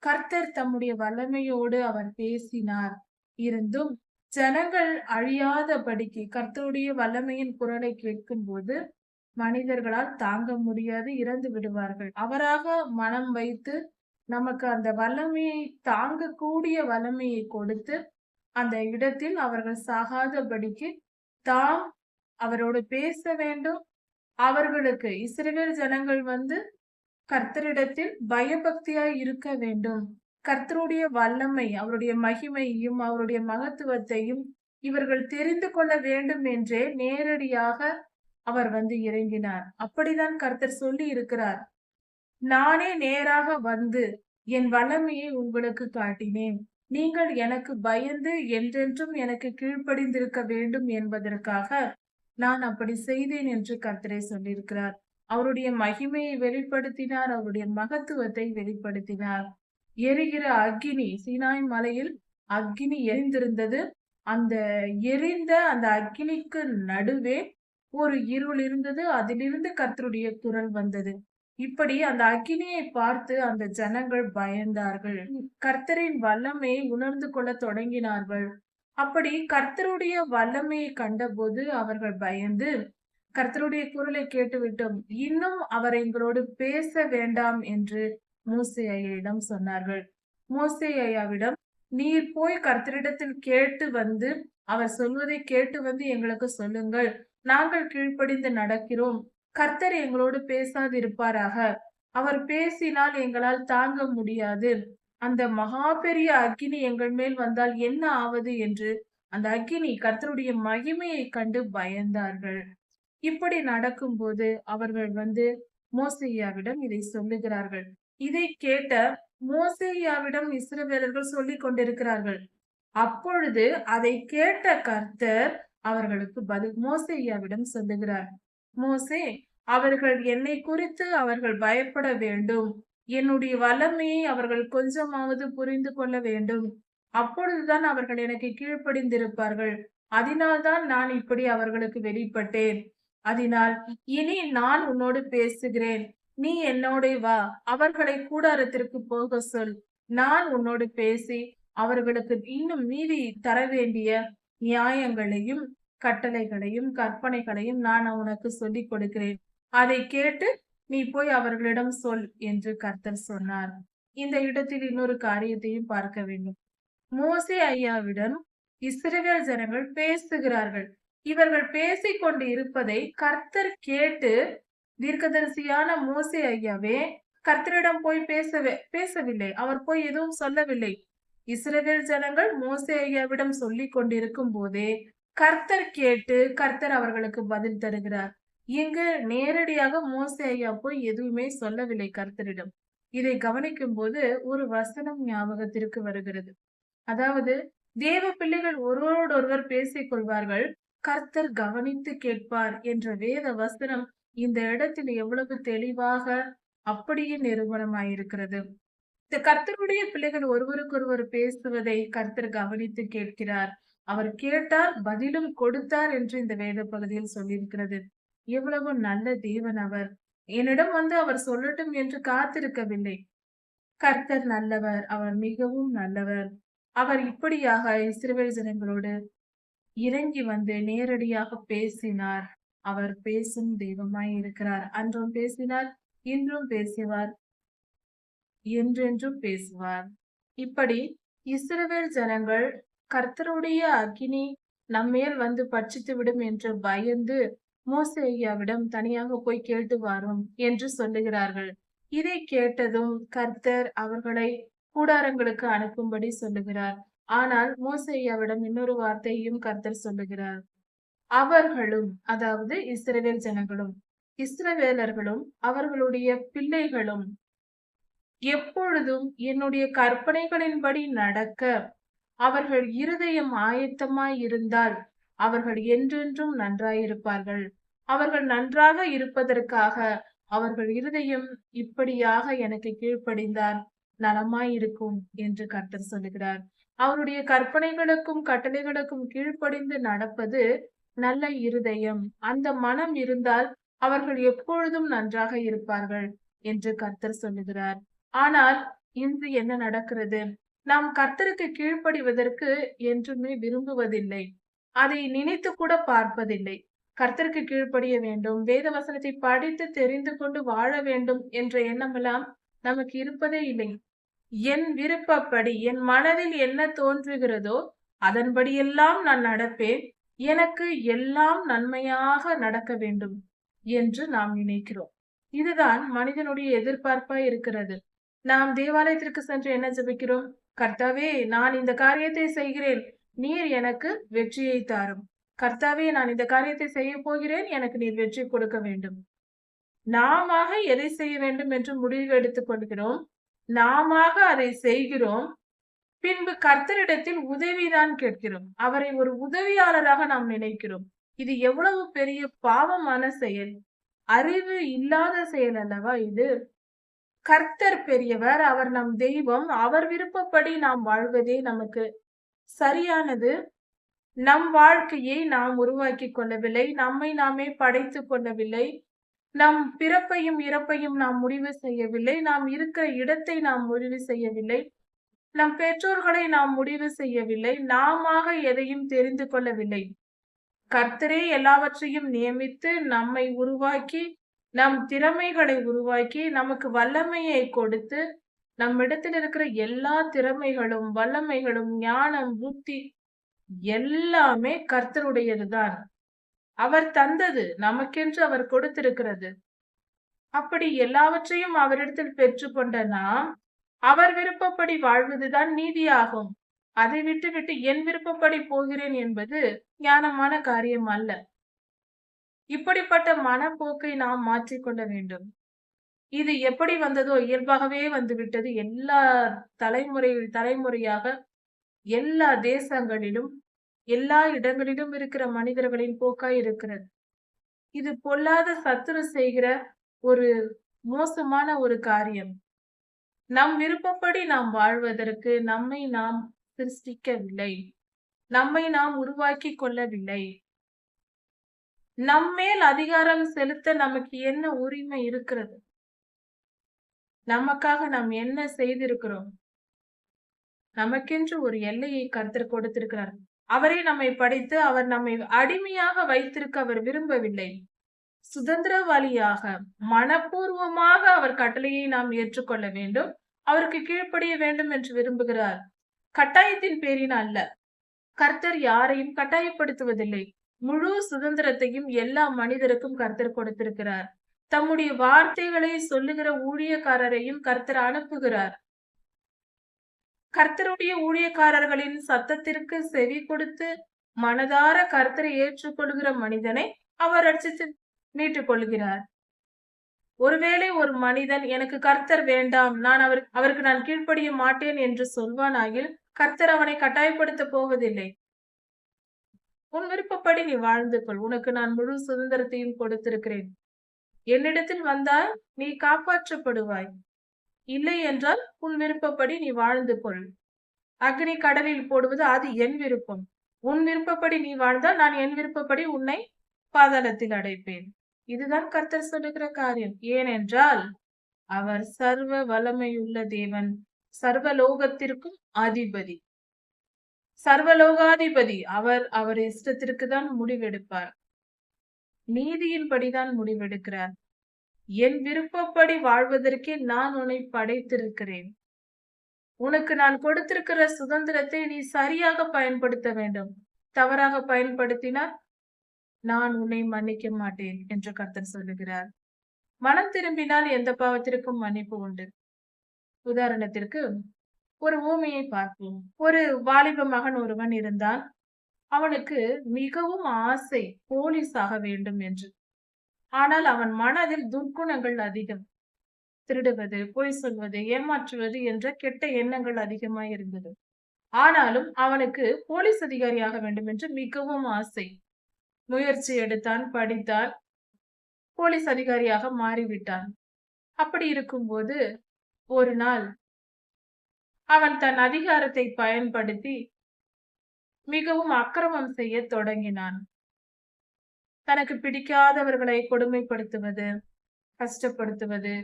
கர்த்தர் தம்முடைய வல்லமையோடு அவர் பேசினார் இருந்தும் ஜனங்கள் அழியாதபடிக்கு கர்த்தருடைய வல்லமையின் குரலை கேட்கும் போது மனிதர்களால் தாங்க முடியாது, இறந்து விடுவார்கள். அவராக மனம் வைத்து நமக்கு அந்த வல்லமையை தாங்கக்கூடிய வல்லமையை கொடுத்து அந்த இடத்தில் அவர்கள் சாகாதபடிக்கு தாம் அவரோடு பேச வேண்டும். அவர்களுக்கு இஸ்ரவேல் ஜனங்கள் கர்த்தரிடத்தில் பயபக்தியாய் இருக்க வேண்டும். கர்த்தருடைய வல்லமை, அவருடைய மகிமையையும் அவருடைய மகத்துவத்தையும் இவர்கள் தெரிந்து கொள்ள வேண்டும் என்றே நேரடியாக அவர் இறங்கினார். அப்படிதான் கர்த்தர் சொல்லி இருக்கிறார். நானே நேராக வந்து என் வல்லமையை உங்களுக்கு காட்டினேன். நீங்கள் எனக்கு பயந்து என்றென்றும் எனக்கு கீழ்ப்படிந்திருக்க வேண்டும் என்பதற்காக நான் அப்படி செய்தேன் என்று கர்த்தரே சொல்லியிருக்கிறார். அவருடைய மகிமையை வெளிப்படுத்தினார். அவருடைய மகத்துவத்தை வெளிப்படுத்தினார். எரிகிற அக்கினி, சீனாய் மலையில் அக்கினி எரிந்திருந்தது. அந்த எரிந்த அந்த அக்கினிக்கு நடுவே ஒரு இருள் இருந்தது. அதிலிருந்து கர்த்தருடைய குரல் வந்தது. இப்படி அந்த அக்கினியை பார்த்து அந்த ஜனங்கள் பயந்தார்கள். கர்த்தரின் வல்லமையை உணர்ந்து கொள்ள தொடங்கினார்கள். அப்படி கர்த்தருடைய வல்லமையை கண்டபோது அவர்கள் பயந்து, கர்த்தருடைய குரலை கேட்டுவிட்டோம், இன்னும் அவர் எங்களோடு பேச வேண்டாம் என்று மோசே ஐயாவிடம் சொன்னார்கள். மோசே ஐயாவிடம், நீர் போய் கர்த்தரிடத்தில் கேட்டு வந்து, அவர் சொல்வதை கேட்டு வந்து எங்களுக்கு சொல்லுங்கள், நாங்கள் கீழ்ப்படிந்து நடக்கிறோம். கர்த்தர் எங்களோடு பேசாதிருப்பாராக. அவர் பேசினால் எங்களால் தாங்க முடியாது. அந்த மகா பெரிய அக்கினி எங்கள் மேல் வந்தால் என்ன ஆவது என்று அந்த அக்கினி கர்த்தருடைய மகிமையை கண்டு பயந்தார்கள். இப்படி நடக்கும்போது அவர்கள் மோசேயாவிடம் இதை சொல்லுகிறார்கள். இதை கேட்ட மோசேயாவிடம் இஸ்ரவேலர்கள் சொல்லிக் கொண்டிருக்கிறார்கள். அப்பொழுது அதை கேட்ட கர்த்தர் அவர்களுக்கு பதில் மோசேயாவிடம் சொல்லுகிறார். மோசே, அவர்கள் என்னை குறித்து அவர்கள் பயப்பட வேண்டும். என்னுடைய வல்லமையை அவர்கள் கொஞ்சமாவது புரிந்து கொள்ள வேண்டும். அப்பொழுதுதான் அவர்கள் எனக்கு கீழ்ப்படிந்திருப்பார்கள். அதனால்தான் நான் இப்படி அவர்களுக்கு வெளிப்பட்டேன். அதனால் இனி நான் உன்னோடு பேசுகிறேன். நீ என்னோட வா, அவர்களை கூடாரத்திற்கு போக சொல். நான் உன்னோடு பேசி அவர்களுக்கு இன்னும் மீதி தர வேண்டிய நியாயங்களையும் கட்டளைகளையும் கற்பனைகளையும் நான் உனக்கு சொல்லிக் கொடுக்கிறேன். அதை கேட்டு நீ போய் அவர்களிடம் சொல் என்று கர்த்தர் சொன்னார். இந்த இடத்தில் இன்னொரு காரியத்தையும் பார்க்க வேண்டும். மோசே ஐயாவிடம் இஸ்ரவேல் ஜனங்கள் பேசுகிறார்கள். இவர்கள் பேசிக்கொண்டு இருப்பதை கர்த்தர் கேட்டு, தீர்க்கதரிசியான மோசே ஐயாவே கர்த்தரிடம் போய் பேசவில்லை. அவர் போய் எதுவும் சொல்லவில்லை. இஸ்ரவேல் ஜனங்கள் மோசே ஐயாவிடம் சொல்லிக் கொண்டிருக்கும் போதே கர்த்தர் கேட்டு கர்த்தர் அவர்களுக்கு பதில் தருகிறார். இங்கு நேரடியாக மோசே ஐயா போய் எதுவுமே சொல்லவில்லை கர்த்தரிடம். இதை கவனிக்கும் போது ஒரு வசனம் ஞாபகத்திற்கு வருகிறது. அதாவது, தேவ பிள்ளைகள் ஒருவரோடொருவர் பேசிக் கொள்வார்கள், கர்த்தர் கவனித்து கேட்பார் என்ற வேத வசனம் இந்த இடத்தில் எவ்வளவு தெளிவாக அப்படியே நிரூபணமாயிருக்கிறது. இந்த கர்த்தருடைய பிள்ளைகள் ஒருவருக்கொருவர் பேசுவதை கர்த்தர் கவனித்து கேட்கிறார். அவர் கேட்டார், பதிலும் கொடுத்தார் என்று இந்த வேத பகுதியில் சொல்லியிருக்கிறது. எவ்வளவு நல்ல தேவன் அவர்! என்னிடம் அவர் சொல்லட்டும் என்று காத்திருக்கவில்லை. கர்த்தர் நல்லவர். அவர் மிகவும் நல்லவர். அவர் இப்படியாக இஸ்ரவேல் ஜனங்களோடு இறங்கி நேரடியாக பேசினார். அவர் பேசும் தெய்வமாய் இருக்கிறார். அன்றும் பேசினார், இன்றும் பேசுவார், என்றென்றும் பேசுவார். இப்படி இஸ்ரவேல் ஜனங்கள் கர்த்தருடைய அக்கினி நம்மேல் பட்சித்து விடும் என்று பயந்து மோசே ஐயாவிடம் தனியாக போய் கேட்டு வாரும் என்று சொல்லுகிறார்கள். இதை கேட்டதும் கர்த்தர் அவர்களை கூடாரங்களுக்கு அனுப்பும்படி சொல்லுகிறார். ஆனால் மோசே ஐயாவிடம் இன்னொரு வார்த்தையும் கர்த்தர் சொல்லுகிறார். அவர்களும், அதாவது இஸ்ரவேல் ஜனங்களும் இஸ்ரவேலர்களும் அவர்களுடைய பிள்ளைகளும் எப்பொழுதும் என்னுடைய கற்பனைகளின்படி நடக்க அவர்கள் இருதயம் ஆயத்தமாய் இருந்தால் அவர்கள் என்றென்றும் நன்றாயிருப்பார்கள். அவர்கள் நன்றாக இருப்பதற்காக அவர்கள் இருதயம் இப்படியாக எனக்கு கீழ்ப்படிந்தால் நலமாயிருக்கும் என்று கர்த்தர் சொல்லுகிறார். அவருடைய கற்பனைகளுக்கும் கட்டளைகளுக்கும் கீழ்ப்படிந்து நடப்பது நல்ல இருதயம். அந்த மனம் இருந்தால் அவர்கள் எப்பொழுதும் நன்றாக இருப்பார்கள் என்று கர்த்தர் சொல்லுகிறார். ஆனால் இன்று என்ன நடக்கிறது? நாம் கர்த்தருக்கு கீழ்ப்படிவதற்கு என்றுமே விரும்புவதில்லை. அதை நினைத்து கூட பார்ப்பதில்லை. கர்த்தருக்கு கீழ்ப்படிய வேண்டும், வேத வசனத்தை படித்து தெரிந்து கொண்டு வாழ வேண்டும் என்ற எண்ணமெல்லாம் நமக்கு இருப்பதே இல்லை. என் விருப்பப்படி என் மனதில் என்ன தோன்றுகிறதோ அதன்படியெல்லாம் நான் நடப்பேன், எனக்கு எல்லாம் நன்மையாக நடக்க வேண்டும் என்று நாம் நினைக்கிறோம். இதுதான் மனிதனுடைய எதிர்பார்ப்பாய் இருக்கிறது. நாம் தேவாலயத்திற்கு சென்று என்ன ஜெபிக்கிறோம்? கர்த்தாவே, நான் இந்த காரியத்தை செய்கிறேன், நீர் எனக்கு வெற்றியை தாரும். கர்த்தாவே, நான் இந்த காரியத்தை செய்ய போகிறேன், எனக்கு நீர் வெற்றி கொடுக்க வேண்டும். நாமாக எதை செய்ய வேண்டும் என்று முடிவு எடுத்துக் கொள்கிறோம். நாமாக அதை செய்கிறோம். பின்பு கர்த்தரிடத்தில் உதவிதான் கேட்கிறோம். அவரை ஒரு உதவியாளராக நாம் நினைக்கிறோம். இது எவ்வளவு பெரிய பாவமான செயல்! அறிவு இல்லாத செயல் அல்லவா இது? கர்த்தர் பெரியவர். அவர் நம் தெய்வம். அவர் விருப்பப்படி நாம் வாழ்வதே நமக்கு சரியானது. நம் வாழ்க்கையை நாம் உருவாக்கிக் கொள்ளவில்லை. நம்மை நாமே படைத்துக் கொள்ளவில்லை. நம் பிறப்பையும் இறப்பையும் நாம் முடிவு செய்யவில்லை. நாம் இருக்கிற இடத்தை நாம் முடிவு செய்யவில்லை. நம் பெற்றோர்களை நாம் முடிவு செய்யவில்லை. நாமாக எதையும் தெரிந்து கொள்ளவில்லை. கர்த்தரே எல்லாவற்றையும் நியமித்து நம்மை உருவாக்கி, நம் திறமைகளை உருவாக்கி, நமக்கு வல்லமையை கொடுத்து, நம்மிடத்தில் இருக்கிற எல்லா திறமைகளும், வல்லமைகளும், ஞானம், புத்தி எல்லாமே கர்த்தருடையதுதான். அவர் தந்தது. நமக்கென்று அவர் கொடுத்திருக்கிறது. அப்படி எல்லாவற்றையும் அவரிடத்தில் பெற்றுக்கொண்ட நாம், அவர் விருப்பப்படி வாழ்வதுதான் நீதியாகும். அதை விட்டுவிட்டு என் விருப்பப்படி போகிறேன் என்பது ஞானமான காரியம் அல்ல. இப்படிப்பட்ட மனப்போக்கை நாம் மாற்றிக்கொள்ள வேண்டும். இது எப்படி வந்ததோ இயல்பாகவே வந்துவிட்டது. எல்லா தலைமுறையாக எல்லா தேசங்களிலும், எல்லா இடங்களிலும் இருக்கிற மனிதர்களின் போக்காய் இருக்கிறது. இது பொல்லாத சத்துரு செய்கிற ஒரு மோசமான ஒரு காரியம். நம் விருப்பப்படி நாம் வாழ்வதற்கு நம்மை நாம் சிருஷ்டிக்கவில்லை. நம்மை நாம் உருவாக்கி கொள்ளவில்லை. நம்மேல் அதிகாரம் செலுத்த நமக்கு என்ன உரிமை இருக்கிறது? நமக்காக நாம் என்ன செய்திருக்கிறோம்? நமக்கென்று ஒரு எல்லையை கர்த்தர் கொடுத்திருக்கிறார். அவரே நம்மை படைத்து அவர் நம்மை அடிமையாக வைத்திருக்க அவர் விரும்பவில்லை. சுதந்திரவாளியாக மனப்பூர்வமாக அவர் கட்டளையை நாம் ஏற்றுக்கொள்ள வேண்டும். அவருக்கு கீழ்ப்படிய வேண்டும் என்று விரும்புகிறார். கட்டாயத்தின் பேரில் அல்ல. கர்த்தர் யாரையும் கட்டாயப்படுத்துவதில்லை. முழு சுதந்திரத்தையும் எல்லா மனிதருக்கும் கர்த்தர் கொடுத்திருக்கிறார். தம்முடைய வார்த்தைகளை சொல்லுகிற ஊழியக்காரரையும் கர்த்தர் அனுப்புகிறார். கர்த்தருடைய ஊழியக்காரர்களின் சத்தத்திற்கு செவி கொடுத்து மனதார கர்த்தரை ஏற்றுக்கொள்கிற மனிதனை அவர் ரட்சித்து மீட்டுக் கொள்கிறார். ஒருவேளை ஒரு மனிதன் எனக்கு கர்த்தர் வேண்டாம், அவருக்கு நான் கீழ்ப்படிய மாட்டேன் என்று சொல்வானாகில் கர்த்தர் அவனை கட்டாயப்படுத்த போவதில்லை. உன் விருப்பப்படி நீ வாழ்ந்து கொள். உனக்கு நான் முழு சுதந்திரத்தையும் கொடுத்திருக்கிறேன். என்னிடத்தில் வந்தால் நீ காப்பாற்றப்படுவாய். இல்லை என்றால் உன் விருப்பப்படி நீ வாழ்ந்து கொள். அக்னி கடலில் போடுவது அது என் விருப்பம். உன் விருப்பப்படி நீ வாழ்ந்தால் நான் என் விருப்பப்படி உன்னை பாதாளத்தில் அடைப்பேன். இதுதான் கர்த்தர் சொல்லுகிற காரியம். ஏனென்றால் அவர் சர்வ வல்லமையுள்ள தேவன், சர்வலோகத்திற்கும் அதிபதி, சர்வலோகாதிபதி. அவர் இஷ்டத்திற்கு தான் முடிவெடுப்பார். நீதியின்படிதான் முடிவெடுக்கிறார். என் விருப்பப்படி வாழ்வதற்கே நான் உன்னை படைத்திருக்கிறேன். உனக்கு நான் கொடுத்திருக்கிற சுதந்திரத்தை நீ சரியாக பயன்படுத்த வேண்டும். தவறாக பயன்படுத்தினால் நான் உன்னை மன்னிக்க மாட்டேன் என்று கர்த்தர் சொல்லுகிறார். மனம் திரும்பினால் எந்த பாவத்திற்கும் மன்னிப்பு உண்டு. உதாரணத்திற்கு ஒரு ஊமையை பார்ப்போம். ஒரு வாலிப மகன் ஒருவன் இருந்தான். அவனுக்கு மிகவும் ஆசை போலீஸ் ஆக வேண்டும் என்று. ஆனால் அவன் மனதில் துர்க்குணங்கள் அதிகம். திருடுவது, பொய் சொல்வது, ஏமாற்றுவது என்ற கெட்ட எண்ணங்கள் அதிகமாய் இருந்தது. ஆனாலும் அவனுக்கு போலீஸ் அதிகாரியாக வேண்டும் என்று மிகவும் ஆசை. முயற்சி எடுத்தான், படித்தான், போலீஸ் அதிகாரியாக மாறிவிட்டான். அப்படி இருக்கும்போது ஒரு நாள் அவன் தன் அதிகாரத்தை பயன்படுத்தி மிகவும் அக்கிரமம் செய்ய தொடங்கினான். தனக்கு பிடிக்காதவர்களை கொடுமைப்படுத்துவது, கஷ்டப்படுத்துவது,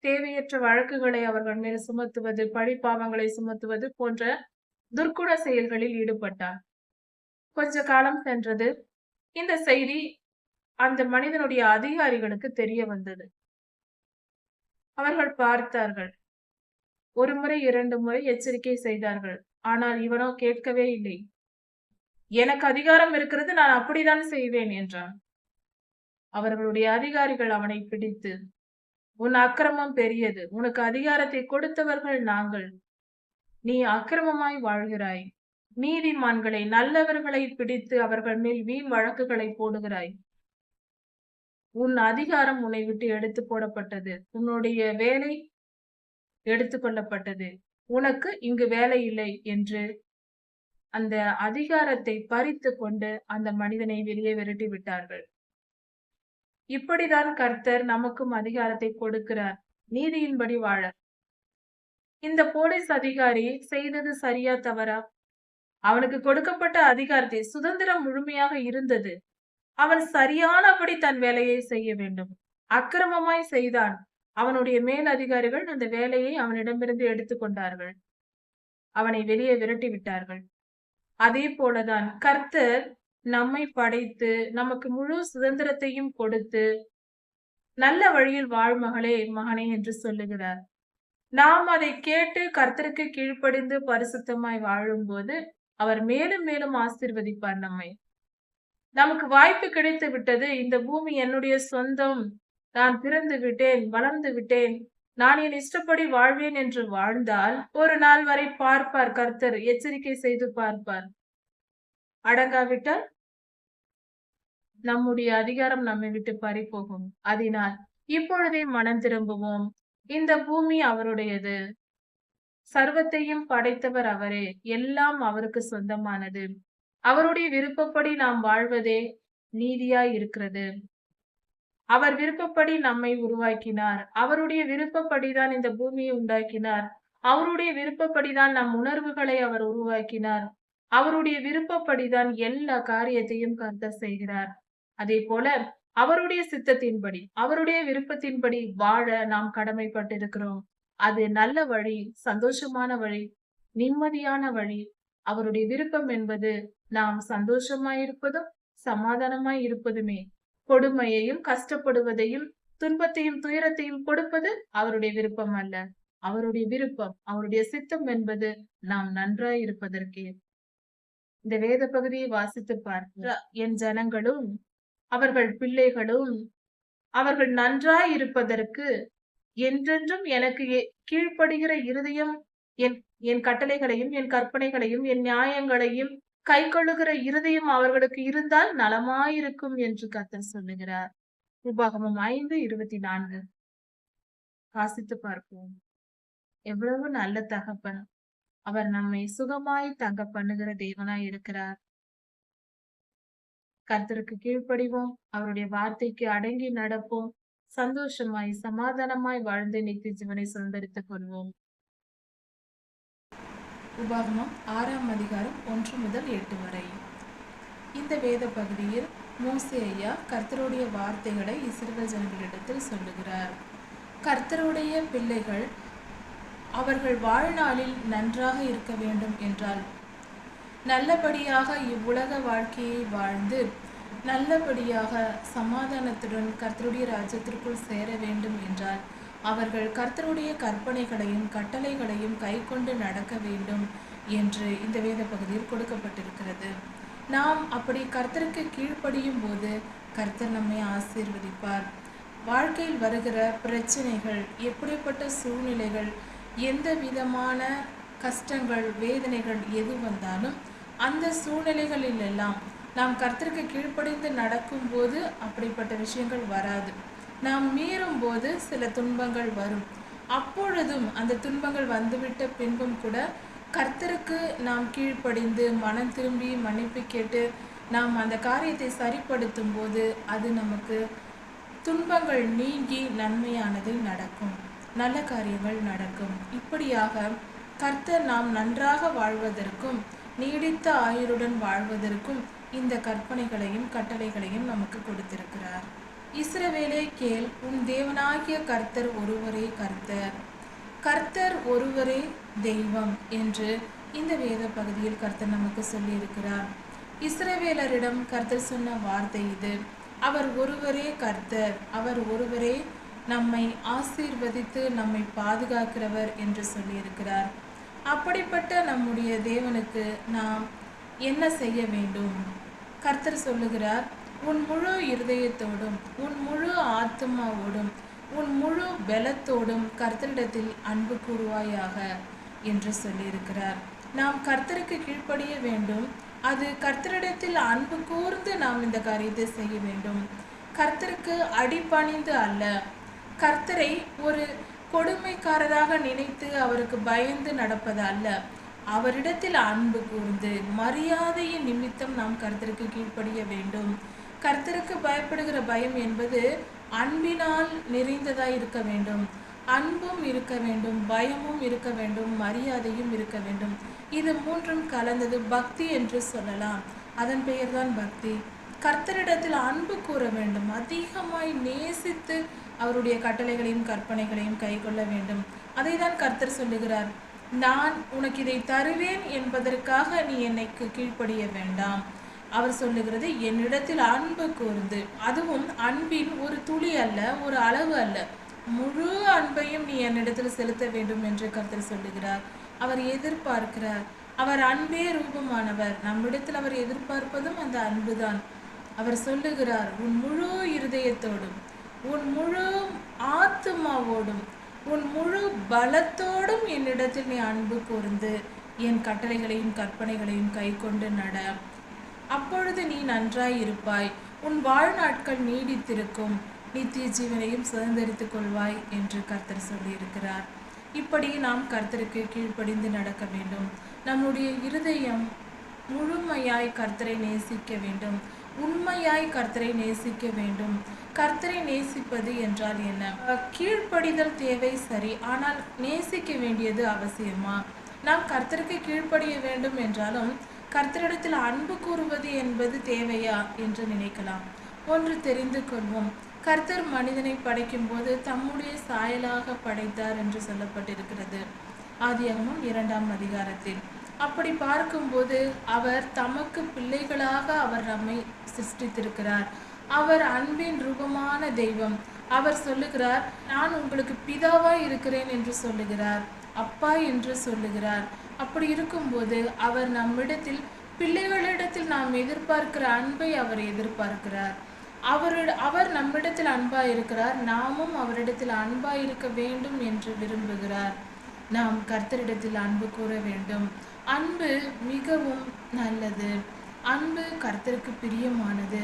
தேவையற்ற வழக்குகளை அவர்கள் மேல் சுமத்துவது, பழிப்பாவங்களை சுமத்துவது போன்ற துர்க்குண செயல்களில் ஈடுபட்டான். கொஞ்ச காலம் சென்றது. இந்த செய்தி அந்த மனிதனுடைய அதிகாரிகளுக்கு தெரிய வந்தது. அவர்கள் பார்த்தார்கள். ஒரு முறை, 2 முறை எச்சரிக்கை செய்தார்கள். ஆனால் இவனோ கேட்கவே இல்லை. எனக்கு அதிகாரம் இருக்கிறது, நான் அப்படித்தான் செய்வேன் என்றான். அவர்களுடைய அதிகாரிகள் அவனை பிடித்து, உன் அக்கிரமம் பெரியது. உனக்கு அதிகாரத்தை கொடுத்தவர்கள் நாங்கள். நீ அக்கிரமமாய் வாழ்கிறாய். நீதிமான்களை நல்லவர்களை பிடித்து அவர்கள் மேல் வீண் வழக்குகளை போடுகிறாய். உன் அதிகாரம் உன்னை விட்டு எடுத்து போடப்பட்டது. உன்னுடைய வேலை எடுத்துக் கொள்ளப்பட்டது. உனக்கு இங்கு வேலை இல்லை என்று அந்த அதிகாரத்தை பறித்து கொண்டு அந்த மனிதனை வெளியே விரட்டி விட்டார்கள். இப்படிதான் கர்த்தர் நமக்கும் அதிகாரத்தை கொடுக்கிறார், நீதியின்படி வாழ. இந்த போலீஸ் அதிகாரி செய்தது சரியா தவறா? அவனுக்கு கொடுக்கப்பட்ட அதிகாரத்தை சுதந்திரம் முழுமையாக இருந்தது. அவன் சரியானபடி தன் வேலையை செய்ய வேண்டும். அக்கிரமமாய் செய்தான். அவனுடைய மேல் அதிகாரிகள் அந்த வேலையை அவனிடமிருந்து எடுத்துக்கொண்டார்கள். அவனை வெளியே விரட்டி விட்டார்கள். அதே போலதான் கர்த்தர் நம்மை படைத்து நமக்கு முழு சுதந்திரத்தையும் கொடுத்து நல்ல வழியில் வாழ் மகளே மகனே என்று சொல்லுகிறார். நாம் அதை கேட்டு கர்த்தருக்கு கீழ்ப்படிந்து பரிசுத்தமாய் வாழும்போது அவர் மேலும் மேலும் ஆசீர்வதிப்பார் நம்மை. நமக்கு வாய்ப்பு கிடைத்து விட்டது. இந்த பூமி என்னுடைய சொந்தம். நான் பிறந்து விட்டேன், வளர்ந்து விட்டேன், நான் என் இஷ்டப்படி வாழ்வேன் என்று வாழ்ந்தால் ஒரு நாள் வரை பார்ப்பார் கர்த்தர், எச்சரிக்கை செய்து பார்ப்பார். அடங்காவிட்டால் நம்முடைய அதிகாரம் நம்மை விட்டு பறி போகும். அதனால் இப்பொழுதே மனம் திரும்புவோம். இந்த பூமி அவருடையது. சர்வத்தையும் படைத்தவர் அவரே. எல்லாம் அவருக்கு சொந்தமானது. அவருடைய விருப்பப்படி நாம் வாழ்வதே நீதியாய் இருக்கிறது. அவர் விருப்பப்படி நம்மை உருவாக்கினார். அவருடைய விருப்பப்படிதான் இந்த பூமியை உண்டாக்கினார். அவருடைய விருப்பப்படிதான் நம் உணர்வுகளை அவர் உருவாக்கினார். அவருடைய விருப்பப்படிதான் எல்லா காரியத்தையும் கர்த்தர் செய்கிறார். அதே போல அவருடைய சித்தத்தின்படி, அவருடைய விருப்பத்தின்படி வாழ நாம் கடமைப்பட்டிருக்கிறோம். அது நல்ல வழி, சந்தோஷமான வழி, நிம்மதியான வழி. அவருடைய விருப்பம் என்பது நாம் சந்தோஷமாயிருப்பதும் சமாதானமாய் இருப்பதுமே. கொடுமையையும் கஷ்டப்படுவதையும் துன்பத்தையும் துயரத்தையும் கொடுப்பது அவருடைய விருப்பம் அல்ல. அவருடைய விருப்பம், அவருடைய சித்தம் என்பது நாம் நன்றாய் இருப்பதற்கே. இந்த வேத பகுதியை வாசித்து பார்க்க என் ஜனங்களும் அவர்கள் பிள்ளைகளும் அவர்கள் நன்றாய் இருப்பதற்கு என்றென்றும் எனக்கு கீழ்ப்படுகிற இருதயம், என் கட்டளைகளையும் என் கற்பனைகளையும் என் நியாயங்களையும் கை கொள்ளுகிற இருதயம் அவர்களுக்கு இருந்தால் நலமாயிருக்கும் என்று கர்த்தர் சொல்லுகிறார். உபாகமம் 5:24 வாசித்து பார்ப்போம். எவ்வளவு நல்ல தகப்பன்! அவர் நம்மை சுகமாய் தங்க பண்ணுகிற தேவனாய் இருக்கிறார். கர்த்தருக்கு கீழ்ப்படிவோம், அவருடைய வார்த்தைக்கு அடங்கி நடப்போம், சந்தோஷமாய் சமாதானமாய் வாழ்ந்து நித்திய ஜீவனை சுதந்தரித்துக் கொள்வோம். உபாகமம் 6ஆம் அதிகாரம் 1 முதல் 8 வரை. இந்த வேத பகுதியில் மோசே ஐயா கர்த்தருடைய வார்த்தைகளை இஸ்ரவேல் ஜனங்களிடத்தில் சொல்லுகிறார். கர்த்தருடைய பிள்ளைகள் அவர்கள் வாழ்நாளில் நன்றாக இருக்க வேண்டும் என்றால், நல்லபடியாக இவ்வுலக வாழ்க்கையை வாழ்ந்து நல்லபடியாக சமாதானத்துடன் கர்த்தருடைய ராஜ்யத்திற்குள் சேர வேண்டும் என்றால் அவர்கள் கர்த்தருடைய கற்பனைகளையும் கட்டளைகளையும் கை கொண்டு நடக்க வேண்டும் என்று இந்த வேத பகுதியில் கொடுக்கப்பட்டிருக்கிறது. நாம் அப்படி கர்த்தருக்கு கீழ்ப்படியும் போது கர்த்தர் நம்மை ஆசீர்வதிப்பார். வாழ்க்கையில் வருகிற பிரச்சனைகள், எப்படிப்பட்ட சூழ்நிலைகள், எந்த விதமான கஷ்டங்கள், வேதனைகள் எது வந்தாலும் அந்த சூழ்நிலைகளில் எல்லாம் நாம் கர்த்தருக்கு கீழ்ப்படிந்து நடக்கும்போது அப்படிப்பட்ட விஷயங்கள் வராது. நாம் மீறும் போது சில துன்பங்கள் வரும். அப்பொழுதும் அந்த துன்பங்கள் வந்துவிட்ட பின்பும் கூட கர்த்தருக்கு நாம் கீழ்ப்படிந்து மனம் திரும்பி மன்னிப்பு கேட்டு நாம் அந்த காரியத்தை சரிப்படுத்தும் போது அது நமக்கு துன்பங்கள் நீங்கி நன்மையானது நடக்கும், நல்ல காரியங்கள் நடக்கும். இப்படியாக கர்த்தர் நாம் நன்றாக வாழ்வதற்கும் நீடித்த ஆயுளுடன் வாழ்வதற்கும் இந்த கற்பனைகளையும் கட்டளைகளையும் நமக்கு கொடுத்திருக்கிறார். இஸ்ரவேலே கேள், உன் தேவனாகிய கர்த்தர் ஒருவரே கர்த்தர், கர்த்தர் ஒருவரே தெய்வம் என்று இந்த வேத பகுதியில் கர்த்தர் நமக்கு சொல்லியிருக்கிறார். இஸ்ரவேலரிடம் கர்த்தர் சொன்ன வார்த்தை இது. அவர் ஒருவரே கர்த்தர், அவர் ஒருவரே நம்மை ஆசீர்வதித்து நம்மை பாதுகாக்கிறவர் என்று சொல்லியிருக்கிறார். அப்படிப்பட்ட நம்முடைய தேவனுக்கு நாம் என்ன செய்ய வேண்டும்? கர்த்தர் சொல்லுகிறார், உன் முழு இருதயத்தோடும் உன் முழு ஆத்மாவோடும் உன் முழு பலத்தோடும் கர்த்தரிடத்தில் அன்பு கூறுவாயாக என்று சொல்லியிருக்கிறார். நாம் கர்த்தருக்கு கீழ்ப்படிய வேண்டும். அது கர்த்தரிடத்தில் அன்பு கூர்ந்து நாம் இந்த காரியத்தை செய்ய வேண்டும். கர்த்தருக்கு அடிபணிந்து அல்ல, கர்த்தரை ஒரு கொடுமைக்காரராக நினைத்து அவருக்கு பயந்து நடப்பது அல்ல, அவரிடத்தில் அன்பு கூர்ந்து மரியாதையின் நிமித்தம் நாம் கர்த்தருக்கு கீழ்ப்படிய வேண்டும். கர்த்தருக்கு பயப்படுகிற பயம் என்பது அன்பினால் நிறைந்ததாய் இருக்க வேண்டும். அன்பும் இருக்க வேண்டும், பயமும் இருக்க வேண்டும், மரியாதையும் இருக்க வேண்டும். இது மூன்றும் கலந்தது பக்தி என்று சொல்லலாம். அதன் பெயர்தான் பக்தி. கர்த்தரிடத்தில் அன்பு கூற வேண்டும், அதிகமாய் நேசித்து அவருடைய கட்டளைகளையும் கற்பனைகளையும் கை கொள்ள வேண்டும். அதை தான் கர்த்தர் சொல்லுகிறார், நான் உனக்கு இதை தருவேன் என்பதற்காக நீ என்னைக்கு கீழ்ப்படிய வேண்டாம். அவர் சொல்லுகிறது, என்னிடத்தில் அன்பு கூர்ந்து, அதுவும் அன்பின் ஒரு துளி அல்ல, ஒரு அளவு அல்ல, முழு அன்பையும் நீ என்னிடத்தில் செலுத்த வேண்டும் என்று கர்த்தர் சொல்லுகிறார். அவர் எதிர்பார்க்கிறார். அவர் அன்பே ரூபமானவர். நம்மிடத்தில் அவர் எதிர்பார்ப்பதும் அந்த அன்புதான். அவர் சொல்லுகிறார், உன் முழு இருதயத்தோடும், உன் முழு ஆத்துமாவோடும், உன் முழு பலத்தோடும் என்னிடத்தில் நீ அன்பு கூர்ந்து என் கட்டளைகளையும் கற்பனைகளையும் கை கொண்டு நட. அப்பொழுது நீ நன்றாய் இருப்பாய், உன் வாழ்நாட்கள் நீடித்திருக்கும், நித்திய ஜீவனையும் சுதந்திரித்துக் கொள்வாய் என்று கர்த்தர் சொல்லியிருக்கிறார். இப்படி நாம் கர்த்தருக்கு கீழ்ப்படிந்து நடக்க வேண்டும். நம்முடைய இருதயம் முழுமையாய் கர்த்தரை நேசிக்க வேண்டும், உண்மையாய் கர்த்தரை நேசிக்க வேண்டும். கர்த்தரை நேசிப்பது என்றால் என்ன? கீழ்ப்படிதல் தேவை, சரி, ஆனால் நேசிக்க வேண்டியது அவசியமா? நாம் கர்த்தருக்கு கீழ்ப்படிய வேண்டும் என்றாலும் கர்த்தரிடத்தில் அன்பு கூறுவது என்பது தேவையா என்று நினைக்கலாம். ஒன்று தெரிந்து கொள்வோம், கர்த்தர் மனிதனை படைக்கும் போது தம்முடைய சாயலாக படைத்தார் என்று சொல்லப்பட்டிருக்கிறது ஆதியாகமம் 2ஆம் அதிகாரத்தில். அப்படி பார்க்கும்போது அவர் தமக்கு பிள்ளைகளாக அவர் நம்மை சிருஷ்டித்திருக்கிறார். அவர் அன்பின் ரூபமான தெய்வம். அவர் சொல்லுகிறார், நான் உங்களுக்கு பிதாவாய் இருக்கிறேன் என்று சொல்லுகிறார், அப்பா என்று சொல்லுகிறார். அப்படி இருக்கும்போது அவர் நம்மிடத்தில், பிள்ளைகளிடத்தில் நாம் எதிர்பார்க்கிற அன்பை அவர் எதிர்பார்க்கிறார். அவர் நம்மிடத்தில் அன்பாய் இருக்கிறார், நாமும் அவரிடத்தில் அன்பாய் இருக்க வேண்டும் என்று விரும்புகிறார். நாம் கர்த்தரிடத்தில் அன்பு கூற வேண்டும். அன்பு மிகவும் நல்லது. அன்பு கர்த்தருக்கு பிரியமானது.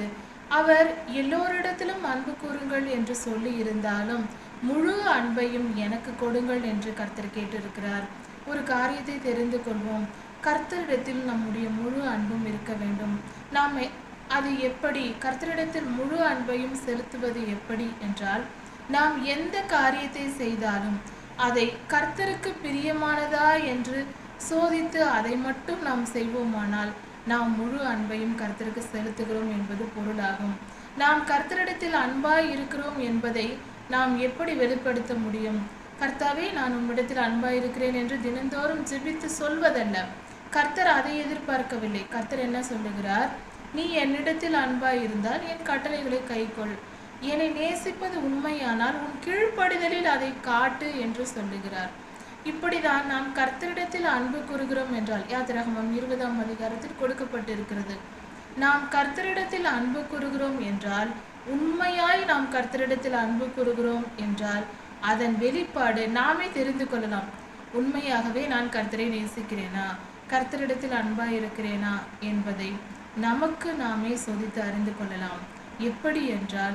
அவர் எல்லோரிடத்திலும் அன்பு கூறுங்கள் என்று சொல்லி இருந்தாலும் முழு அன்பையும் எனக்கு கொடுங்கள் என்று கர்த்தர் கேட்டிருக்கிறார். ஒரு காரியத்தை தெரிந்து கொள்வோம், கர்த்தரிடத்தில் நம்முடைய முழு அன்பும் இருக்க வேண்டும். நாம் அது எப்படி கர்த்தரிடத்தில் முழு அன்பையும் செலுத்துவது எப்படி என்றால், நாம் எந்த காரியத்தை செய்தாலும் அதை கர்த்தருக்கு பிரியமானதா என்று சோதித்து அதை மட்டும் நாம் செய்வோமானால் நாம் முழு அன்பையும் கர்த்தருக்கு செலுத்துகிறோம் என்பது பொருளாகும். நாம் கர்த்தரிடத்தில் அன்பாய் இருக்கிறோம் என்பதை நாம் எப்படி வெளிப்படுத்த முடியும்? கர்த்தாவே, நான் உம்மிடத்தில் அன்பாய் இருக்கிறேன் என்று தினந்தோறும் ஜெபித்து சொல்வதல்ல. கர்த்தர் அதை எதிர்பார்க்கவில்லை. கர்த்தர் என்ன சொல்லுகிறார்? நீ என்னிடத்தில் அன்பாய் இருந்தால் என் கட்டளைகளை கைக்கொள், என்னை நேசிப்பது உண்மையானால் உன் கீழ்ப்படிதலில் அதை காட்டு என்று சொல்லுகிறார். இப்படிதான் நாம் கர்த்தரிடத்தில் அன்பு கூறுகிறோம் என்றால், யாத்திராகமம் 20ஆம் அதிகாரத்தில் கொடுக்கப்பட்டிருக்கிறது. நாம் கர்த்தரிடத்தில் அன்பு கூறுகிறோம் என்றால், உண்மையாய் நாம் கர்த்தரிடத்தில் அன்பு கூறுகிறோம் என்றால் அதன் வெளிப்பாடு நாமே தெரிந்து கொள்ளலாம். உண்மையாகவே நான் கர்த்தரை நேசிக்கிறேனா, கர்த்தரிடத்தில் அன்பாய் இருக்கிறேனா என்பதை நமக்கு நாமே சோதித்து அறிந்து கொள்ளலாம். எப்படி என்றால்,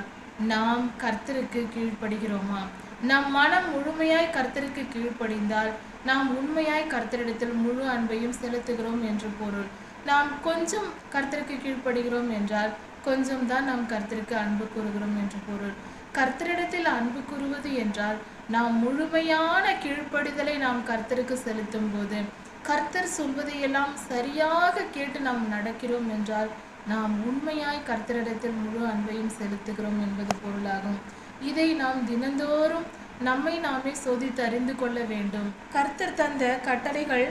நாம் கர்த்தருக்கு கீழ்ப்படுகிறோமா? நம் மனம் முழுமையாய் கர்த்தருக்கு கீழ்ப்படிந்தால் நாம் உண்மையாய் கர்த்தரிடத்தில் முழு அன்பையும் செலுத்துகிறோம் என்று பொருள். நாம் கொஞ்சம் கர்த்தருக்கு கீழ்ப்படுகிறோம் என்றால் கொஞ்சம் தான் நாம் கர்த்தருக்கு அன்பு கூறுகிறோம் என்று பொருள். கர்த்தரிடத்தில் அன்பு கூறுவது என்றால் நாம் முழுமையான கீழ்ப்படிதலை நாம் கர்த்தருக்கு செலுத்தும் போது, கர்த்தர் சொல்வதையெல்லாம் சரியாக கேட்டு நாம் நடக்கிறோம் என்றால் நாம் உண்மையாய் கர்த்தரிடத்தில் முழு அன்பையும் செலுத்துகிறோம் என்பது பொருளாகும். இதை நாம் தினந்தோறும் நம்மை நாமே சோதித்து அறிந்து கொள்ள வேண்டும். கர்த்தர் தந்த கட்டளைகள்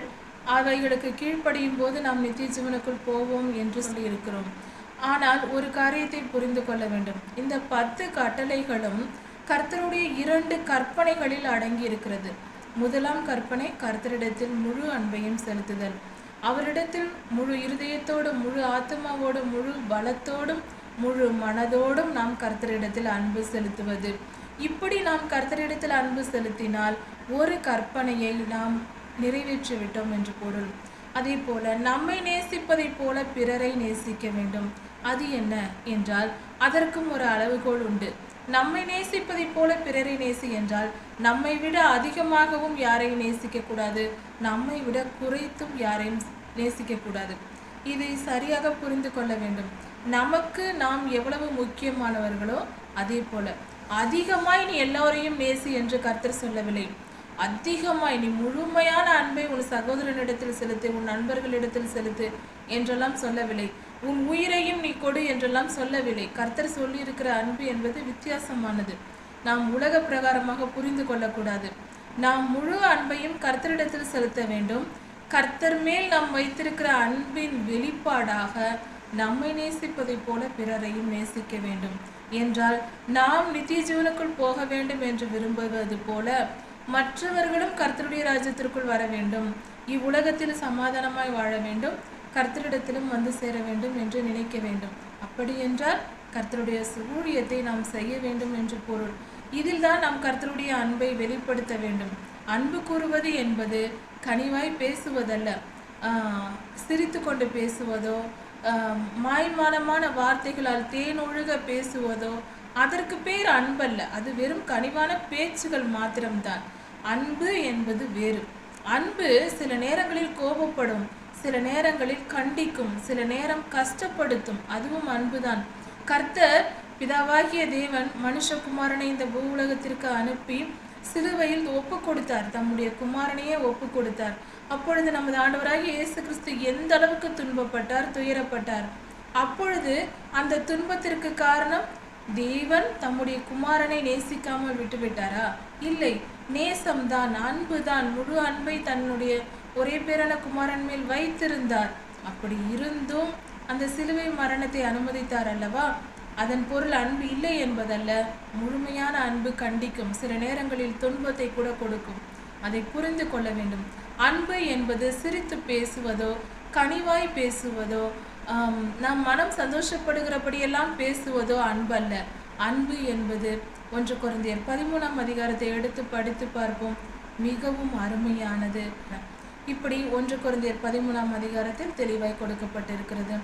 அவைகளுக்கு கீழ்ப்படியும் போது நாம் நித்திய ஜீவனுக்குள் போவோம் என்று சொல்லியிருக்கிறோம். ஆனால் ஒரு காரியத்தை புரிந்து கொள்ள வேண்டும், இந்த 10 கட்டளைகளும் கர்த்தருடைய 2 கற்பனைகளில் அடங்கி இருக்கிறது. முதலாம் கற்பனை கர்த்தரிடத்தில் முழு அன்பையும் செலுத்துதல். அவரிடத்தில் முழு இருதயத்தோடும், முழு ஆத்மாவோடும், முழு பலத்தோடும், முழு மனதோடும் நாம் கர்த்தரிடத்தில் அன்பு செலுத்துவது. இப்படி நாம் கர்த்தரிடத்தில் அன்பு செலுத்தினால் ஒரு கற்பனையை நாம் நிறைவேற்றிவிட்டோம் என்று பொருள். அதே போல நம்மை நேசிப்பதைப் போல பிறரை நேசிக்க வேண்டும். அது என்ன என்றால் அதற்கும் ஒரு அளவுகோல் உண்டு. நம்மை நேசிப்பதைப் போல பிறரை நேசி என்றால் நம்மை விட அதிகமாகவும் யாரையும் நேசிக்க கூடாது, நம்மை விட குறைத்தும் யாரையும் நேசிக்க கூடாது. இதை சரியாக புரிந்து கொள்ள வேண்டும். நமக்கு நாம் எவ்வளவு முக்கியமானவர்களோ அதே போல அதிகமாய் நீ எல்லோரையும் நேசி என்று கர்த்தர் சொல்லவில்லை. அதிகமாய் நீ முழுமையான அன்பை உன் சகோதரனிடத்தில் செலுத்து, உன் நண்பர்களிடத்தில் செலுத்து என்றெல்லாம் சொல்லவில்லை. உன் உயிரையும் நீ கொடு என்றெல்லாம் சொல்லவில்லை. கர்த்தர் சொல்லியிருக்கிற அன்பு என்பது வித்தியாசமானது. நாம் உலக பிரகாரமாக புரிந்து கொள்ளக்கூடாது. நாம் முழு அன்பையும் கர்த்தரிடத்தில் செலுத்த வேண்டும். கர்த்தர் மேல் நாம் வைத்திருக்கிற அன்பின் வெளிப்பாடாக நம்மை நேசிப்பதைப் போல பிறரையும் நேசிக்க வேண்டும் என்றால் நாம் நித்திய ஜீவனுக்குள் போக வேண்டும் என்று விரும்புவது போல மற்றவர்களும் கர்த்தருடைய ராஜ்யத்திற்குள் வர வேண்டும், இவ்வுலகத்தில் சமாதானமாய் வாழ வேண்டும், கர்த்தரிடத்திலும் வந்து சேர வேண்டும் என்று நினைக்க வேண்டும். அப்படி என்றால் கர்த்தருடைய ஊழியத்தை நாம் செய்ய வேண்டும் என்று பொருள். இதில் தான் நாம் கர்த்தருடைய அன்பை வெளிப்படுத்த வேண்டும். அன்பு கூறுவது என்பது கனிவாய் பேசுவதல்ல, சிரித்து கொண்டு பேசுவதோ, மாய்மானமான வார்த்தைகளால் தேனொழுக பேசுவதோ அதற்கு பேர் அன்பல்ல. அது வெறும் கனிவான பேச்சுகள் மாத்திரம்தான். அன்பு என்பது வேறு. அன்பு சில நேரங்களில் கோபப்படும், சில நேரங்களில் கண்டிக்கும், சில நேரம் கஷ்டப்படுத்தும். அதுவும் அன்புதான். கர்த்தர் பிதாவாகிய தேவன் மனுஷகுமாரனை இந்த பூவுலகத்திற்கு அனுப்பி சிலுவையில் ஒப்பு கொடுத்தார், தம்முடைய குமாரனையே ஒப்பு கொடுத்தார். அப்பொழுது நமது ஆண்டவராகிய இயேசு கிறிஸ்து எந்த அளவுக்கு துன்பப்பட்டார், துயரப்பட்டார். அப்பொழுது அந்த துன்பத்திற்கு காரணம் தேவன் தம்முடைய குமாரனை நேசிக்காமல் விட்டுவிட்டாரா? இல்லை, நேசம்தான், அன்புதான். முழு அன்பை தன்னுடைய ஒரே பேரான குமாரன் மேல் வைத்திருந்தார். அப்படி இருந்தும் அந்த சிலுவை மரணத்தை அனுமதித்தார் அல்லவா? அதன் பொருள் அன்பு இல்லை என்பதல்ல. முழுமையான அன்பு கண்டிக்கும், சில நேரங்களில் துன்பத்தை கூட கொடுக்கும். அதை புரிந்து கொள்ள வேண்டும். அன்பு என்பது சிரித்து பேசுவதோ, கனிவாய் பேசுவதோ, நம் மனம் சந்தோஷப்படுகிறபடியெல்லாம் பேசுவதோ அன்பல்ல. அன்பு என்பது 1 கொரிந்தியர் 13ஆம் அதிகாரத்தை எடுத்து படித்து பார்ப்போம், மிகவும் அருமையானது. இப்படி 1 கொரிந்தியர் 13ஆம் அதிகாரத்தில் தெளிவாய் கொடுக்கப்பட்டிருக்கிறது.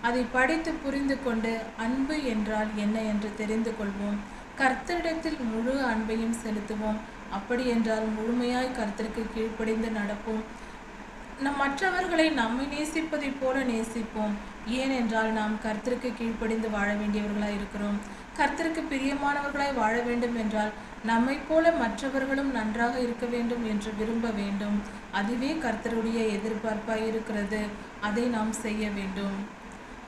அதை படித்து புரிந்து கொண்டு அன்பு என்றால் என்ன என்று தெரிந்து கொள்வோம். கர்த்தரிடத்தில் முழு அன்பையும் செலுத்துவோம். அப்படி என்றால் முழுமையாய் கர்த்தருக்கு கீழ்ப்படிந்து நடப்போம். மற்றவர்களை நம்மை நேசிப்பதைப் போல நேசிப்போம். ஏனென்றால் நாம் கர்த்தருக்கு கீழ்ப்படிந்து வாழ வேண்டியவர்களாய் இருக்கிறோம். கர்த்தருக்கு பிரியமானவர்களாய் வாழ வேண்டும் என்றால் நம்மை போல மற்றவர்களும் நன்றாக இருக்க வேண்டும் என்று விரும்ப வேண்டும். அதுவே கர்த்தருடைய எதிர்பார்ப்பாய் இருக்கிறது. அதை நாம் செய்ய வேண்டும்.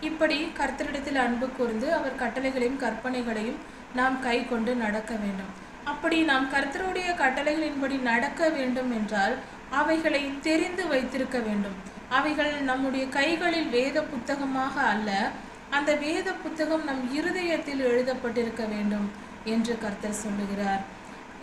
இப்படி கர்த்தரிடத்தில் அன்பு கூர்ந்து அவர் கட்டளைகளையும் கற்பனைகளையும் நாம் கை கொண்டு நடக்க வேண்டும். அப்படி நாம் கர்த்தருடைய கட்டளைகளின்படி நடக்க வேண்டும் என்றால் அவைகளை தெரிந்து வைத்திருக்க வேண்டும். அவைகள் நம்முடைய கைகளில் வேத புத்தகமாக அல்ல, அந்த வேத புத்தகம் நம் இருதயத்தில் எழுதப்பட்டிருக்க வேண்டும் என்று கர்த்தர் சொல்லுகிறார்.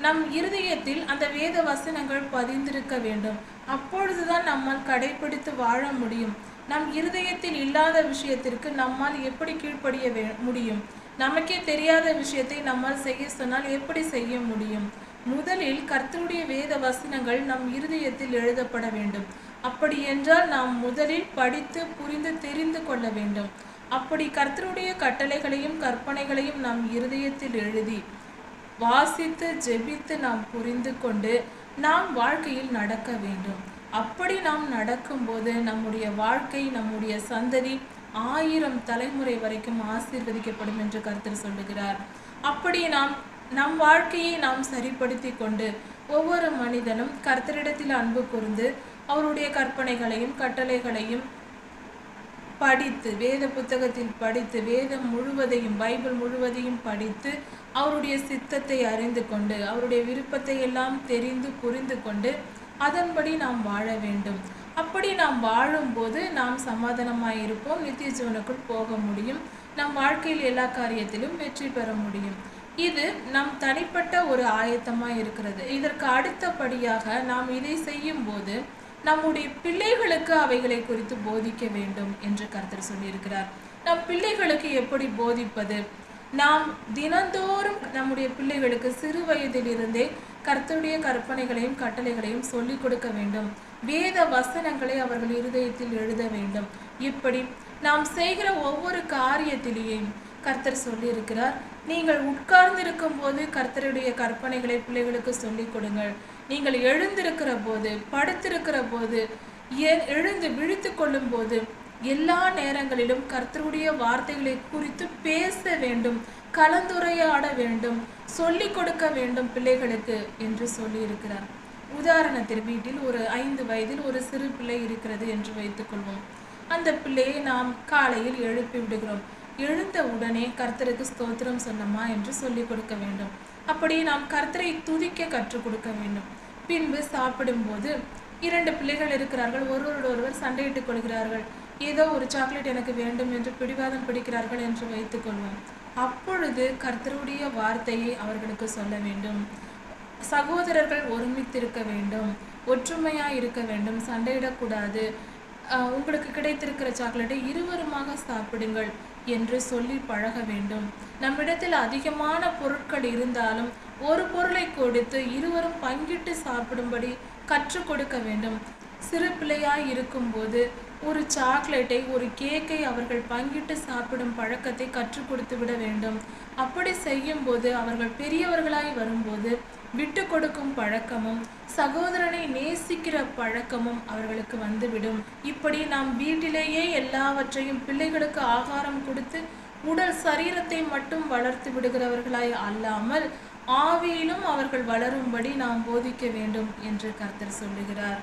நம் இருதயத்தில் அந்த வேத வசனங்கள் பதிந்திருக்க வேண்டும். அப்பொழுதுதான் நம்மால் கடைபிடித்து வாழ முடியும். நம் இருதயத்தில் இல்லாத விஷயத்திற்கு நம்மால் எப்படி கீழ்ப்படிய முடியும்? நமக்கே தெரியாத விஷயத்தை நம்மால் செய்ய சொன்னால் எப்படி செய்ய முடியும்? முதலில் கர்த்தருடைய வேத வசனங்கள் நம் இருதயத்தில் எழுதப்பட வேண்டும். அப்படி என்றால் நாம் முதலில் படித்து புரிந்து தெரிந்து கொள்ள வேண்டும். அப்படி கர்த்தருடைய கட்டளைகளையும் கற்பனைகளையும் நம் இருதயத்தில் எழுதி வாசித்து ஜெபித்து நாம் புரிந்து கொண்டு நாம் வாழ்க்கையில் நடக்க வேண்டும். அப்படி நாம் நடக்கும்போது நம்முடைய வாழ்க்கை, நம்முடைய சந்ததி 1000 தலைமுறை வரைக்கும் ஆசீர்வதிக்கப்படும் என்று கர்த்தர் சொல்லுகிறார். அப்படி நம் வாழ்க்கையை நாம் சரிப்படுத்தி கொண்டு ஒவ்வொரு மனிதனும் கர்த்தரிடத்தில் அன்பு கூர்ந்து அவருடைய கற்பனைகளையும் கட்டளைகளையும் படித்து, வேத புத்தகத்தில் படித்து, வேதம் முழுவதையும், பைபிள் முழுவதையும் படித்து அவருடைய சித்தத்தை அறிந்து கொண்டு அவருடைய விருப்பத்தை எல்லாம் தெரிந்து புரிந்து கொண்டு அதன்படி நாம் வாழ வேண்டும். அப்படி நாம் வாழும்போது நாம் சமாதானமாய் இருப்போம், நித்திய ஜீவனுக்குள் போக முடியும், நம் வாழ்க்கையில் எல்லா காரியத்திலும் வெற்றி பெற முடியும். இது நம் தனிப்பட்ட ஒரு ஆயத்தமாய் இருக்கிறது. இதற்கு அடுத்தபடியாக நாம் இதை செய்யும் போது நம்முடைய பிள்ளைகளுக்கு அவைகளை குறித்து போதிக்க வேண்டும் என்று கர்த்தர் சொல்லியிருக்கிறார். நம் பிள்ளைகளுக்கு எப்படி போதிப்பது? நாம் தினந்தோறும் நம்முடைய பிள்ளைகளுக்கு சிறு வயதிலிருந்தே கர்த்தருடைய கற்பனைகளையும் கட்டளைகளையும் சொல்லிக் கொடுக்க வேண்டும். வேத வசனங்களை அவர்கள் இருதயத்தில் எழுத வேண்டும். இப்படி நாம் செய்கிற ஒவ்வொரு காரியத்திலேயும் கர்த்தர் சொல்லி இருக்கிறார், நீங்கள் உட்கார்ந்திருக்கும் போது கர்த்தருடைய கற்பனைகளை பிள்ளைகளுக்கு சொல்லிக் கொடுங்கள். நீங்கள் எழுந்திருக்கிற போது, படுத்திருக்கிற போது, எழுந்து விழித்து கொள்ளும் போது, எல்லா நேரங்களிலும் கர்த்தருடைய வார்த்தைகளை குறித்து பேச வேண்டும், கலந்துரையாட வேண்டும், சொல்லிக் கொடுக்க வேண்டும் பிள்ளைகளுக்கு என்று சொல்லி இருக்கிறார். உதாரணத்திற்கு வீட்டில் ஒரு 5 வயதில் ஒரு சிறு பிள்ளை இருக்கிறது என்று வைத்துக்கொள்வோம். அந்த பிள்ளையை நாம் காலையில் எழுப்பி விடுகிறோம். எழுந்த உடனே கர்த்தருக்கு ஸ்தோத்திரம் சொல்லமா என்று சொல்லிக் கொடுக்க வேண்டும். அப்படி நாம் கர்த்தரை துதிக்க கற்றுக் கொடுக்க வேண்டும். பின்பு சாப்பிடும்போது 2 பிள்ளைகள் இருக்கிறார்கள், ஒருவரோடொருவர் சண்டையிட்டுக் கொள்கிறார்கள். ஏதோ ஒரு சாக்லேட் எனக்கு வேண்டும் என்று பிடிவாதம் பிடிக்கிறார்கள் என்று வைத்துக்கொள்வோம். அப்பொழுது கர்த்தருடைய வார்த்தையை அவர்களுக்கு சொல்ல வேண்டும். சகோதரர்கள் ஒருமித்திருக்க வேண்டும், ஒற்றுமையாக இருக்க வேண்டும், சண்டையிடக்கூடாது. உங்களுக்கு கிடைத்திருக்கிற சாக்லேட்டை இருவருமாக சாப்பிடுங்கள் என்று சொல்லி பழக வேண்டும். நம்மிடத்தில் அதிகமான பொருட்கள் இருந்தாலும் ஒரு பொருளை கொடுத்து இருவரும் பங்கிட்டு சாப்பிடும்படி கற்றுக் கொடுக்க வேண்டும். சிறு பிள்ளையாய் இருக்கும்போது ஒரு சாக்லேட்டை, ஒரு கேக்கை அவர்கள் பங்கிட்டு சாப்பிடும் பழக்கத்தை கற்றுக் கொடுத்து விட வேண்டும். அப்படி செய்யும் போது அவர்கள் பெரியவர்களாய் வரும்போது விட்டு கொடுக்கும் பழக்கமும், சகோதரனை நேசிக்கிற பழக்கமும் அவர்களுக்கு வந்துவிடும். இப்படி நாம் வீட்டிலேயே எல்லாவற்றையும் பிள்ளைகளுக்கு ஆகாரம் கொடுத்து உடல் சரீரத்தை மட்டும் வளர்த்து விடுகிறவர்களாய் அல்லாமல் ஆவியிலும் அவர்கள் வளரும்படி நாம் போதிக்க வேண்டும் என்று கர்த்தர் சொல்லுகிறார்.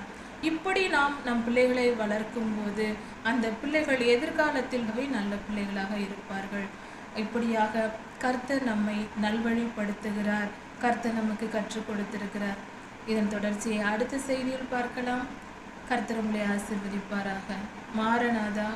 இப்படி நாம் நம் பிள்ளைகளை வளர்க்கும் போது அந்த பிள்ளைகள் எதிர்காலத்தில் நல்ல பிள்ளைகளாக இருப்பார்கள். இப்படியாக கர்த்தர் நம்மை நல்வழிப்படுத்துகிறார். கர்த்தர் நமக்கு கற்றுக் கொடுத்திருக்கிறார். இதன் தொடர்ச்சியை அடுத்த செய்தியில் பார்க்கலாம். கர்த்தர் உங்களை ஆசீர்வதிப்பாராக. மாரநாதா.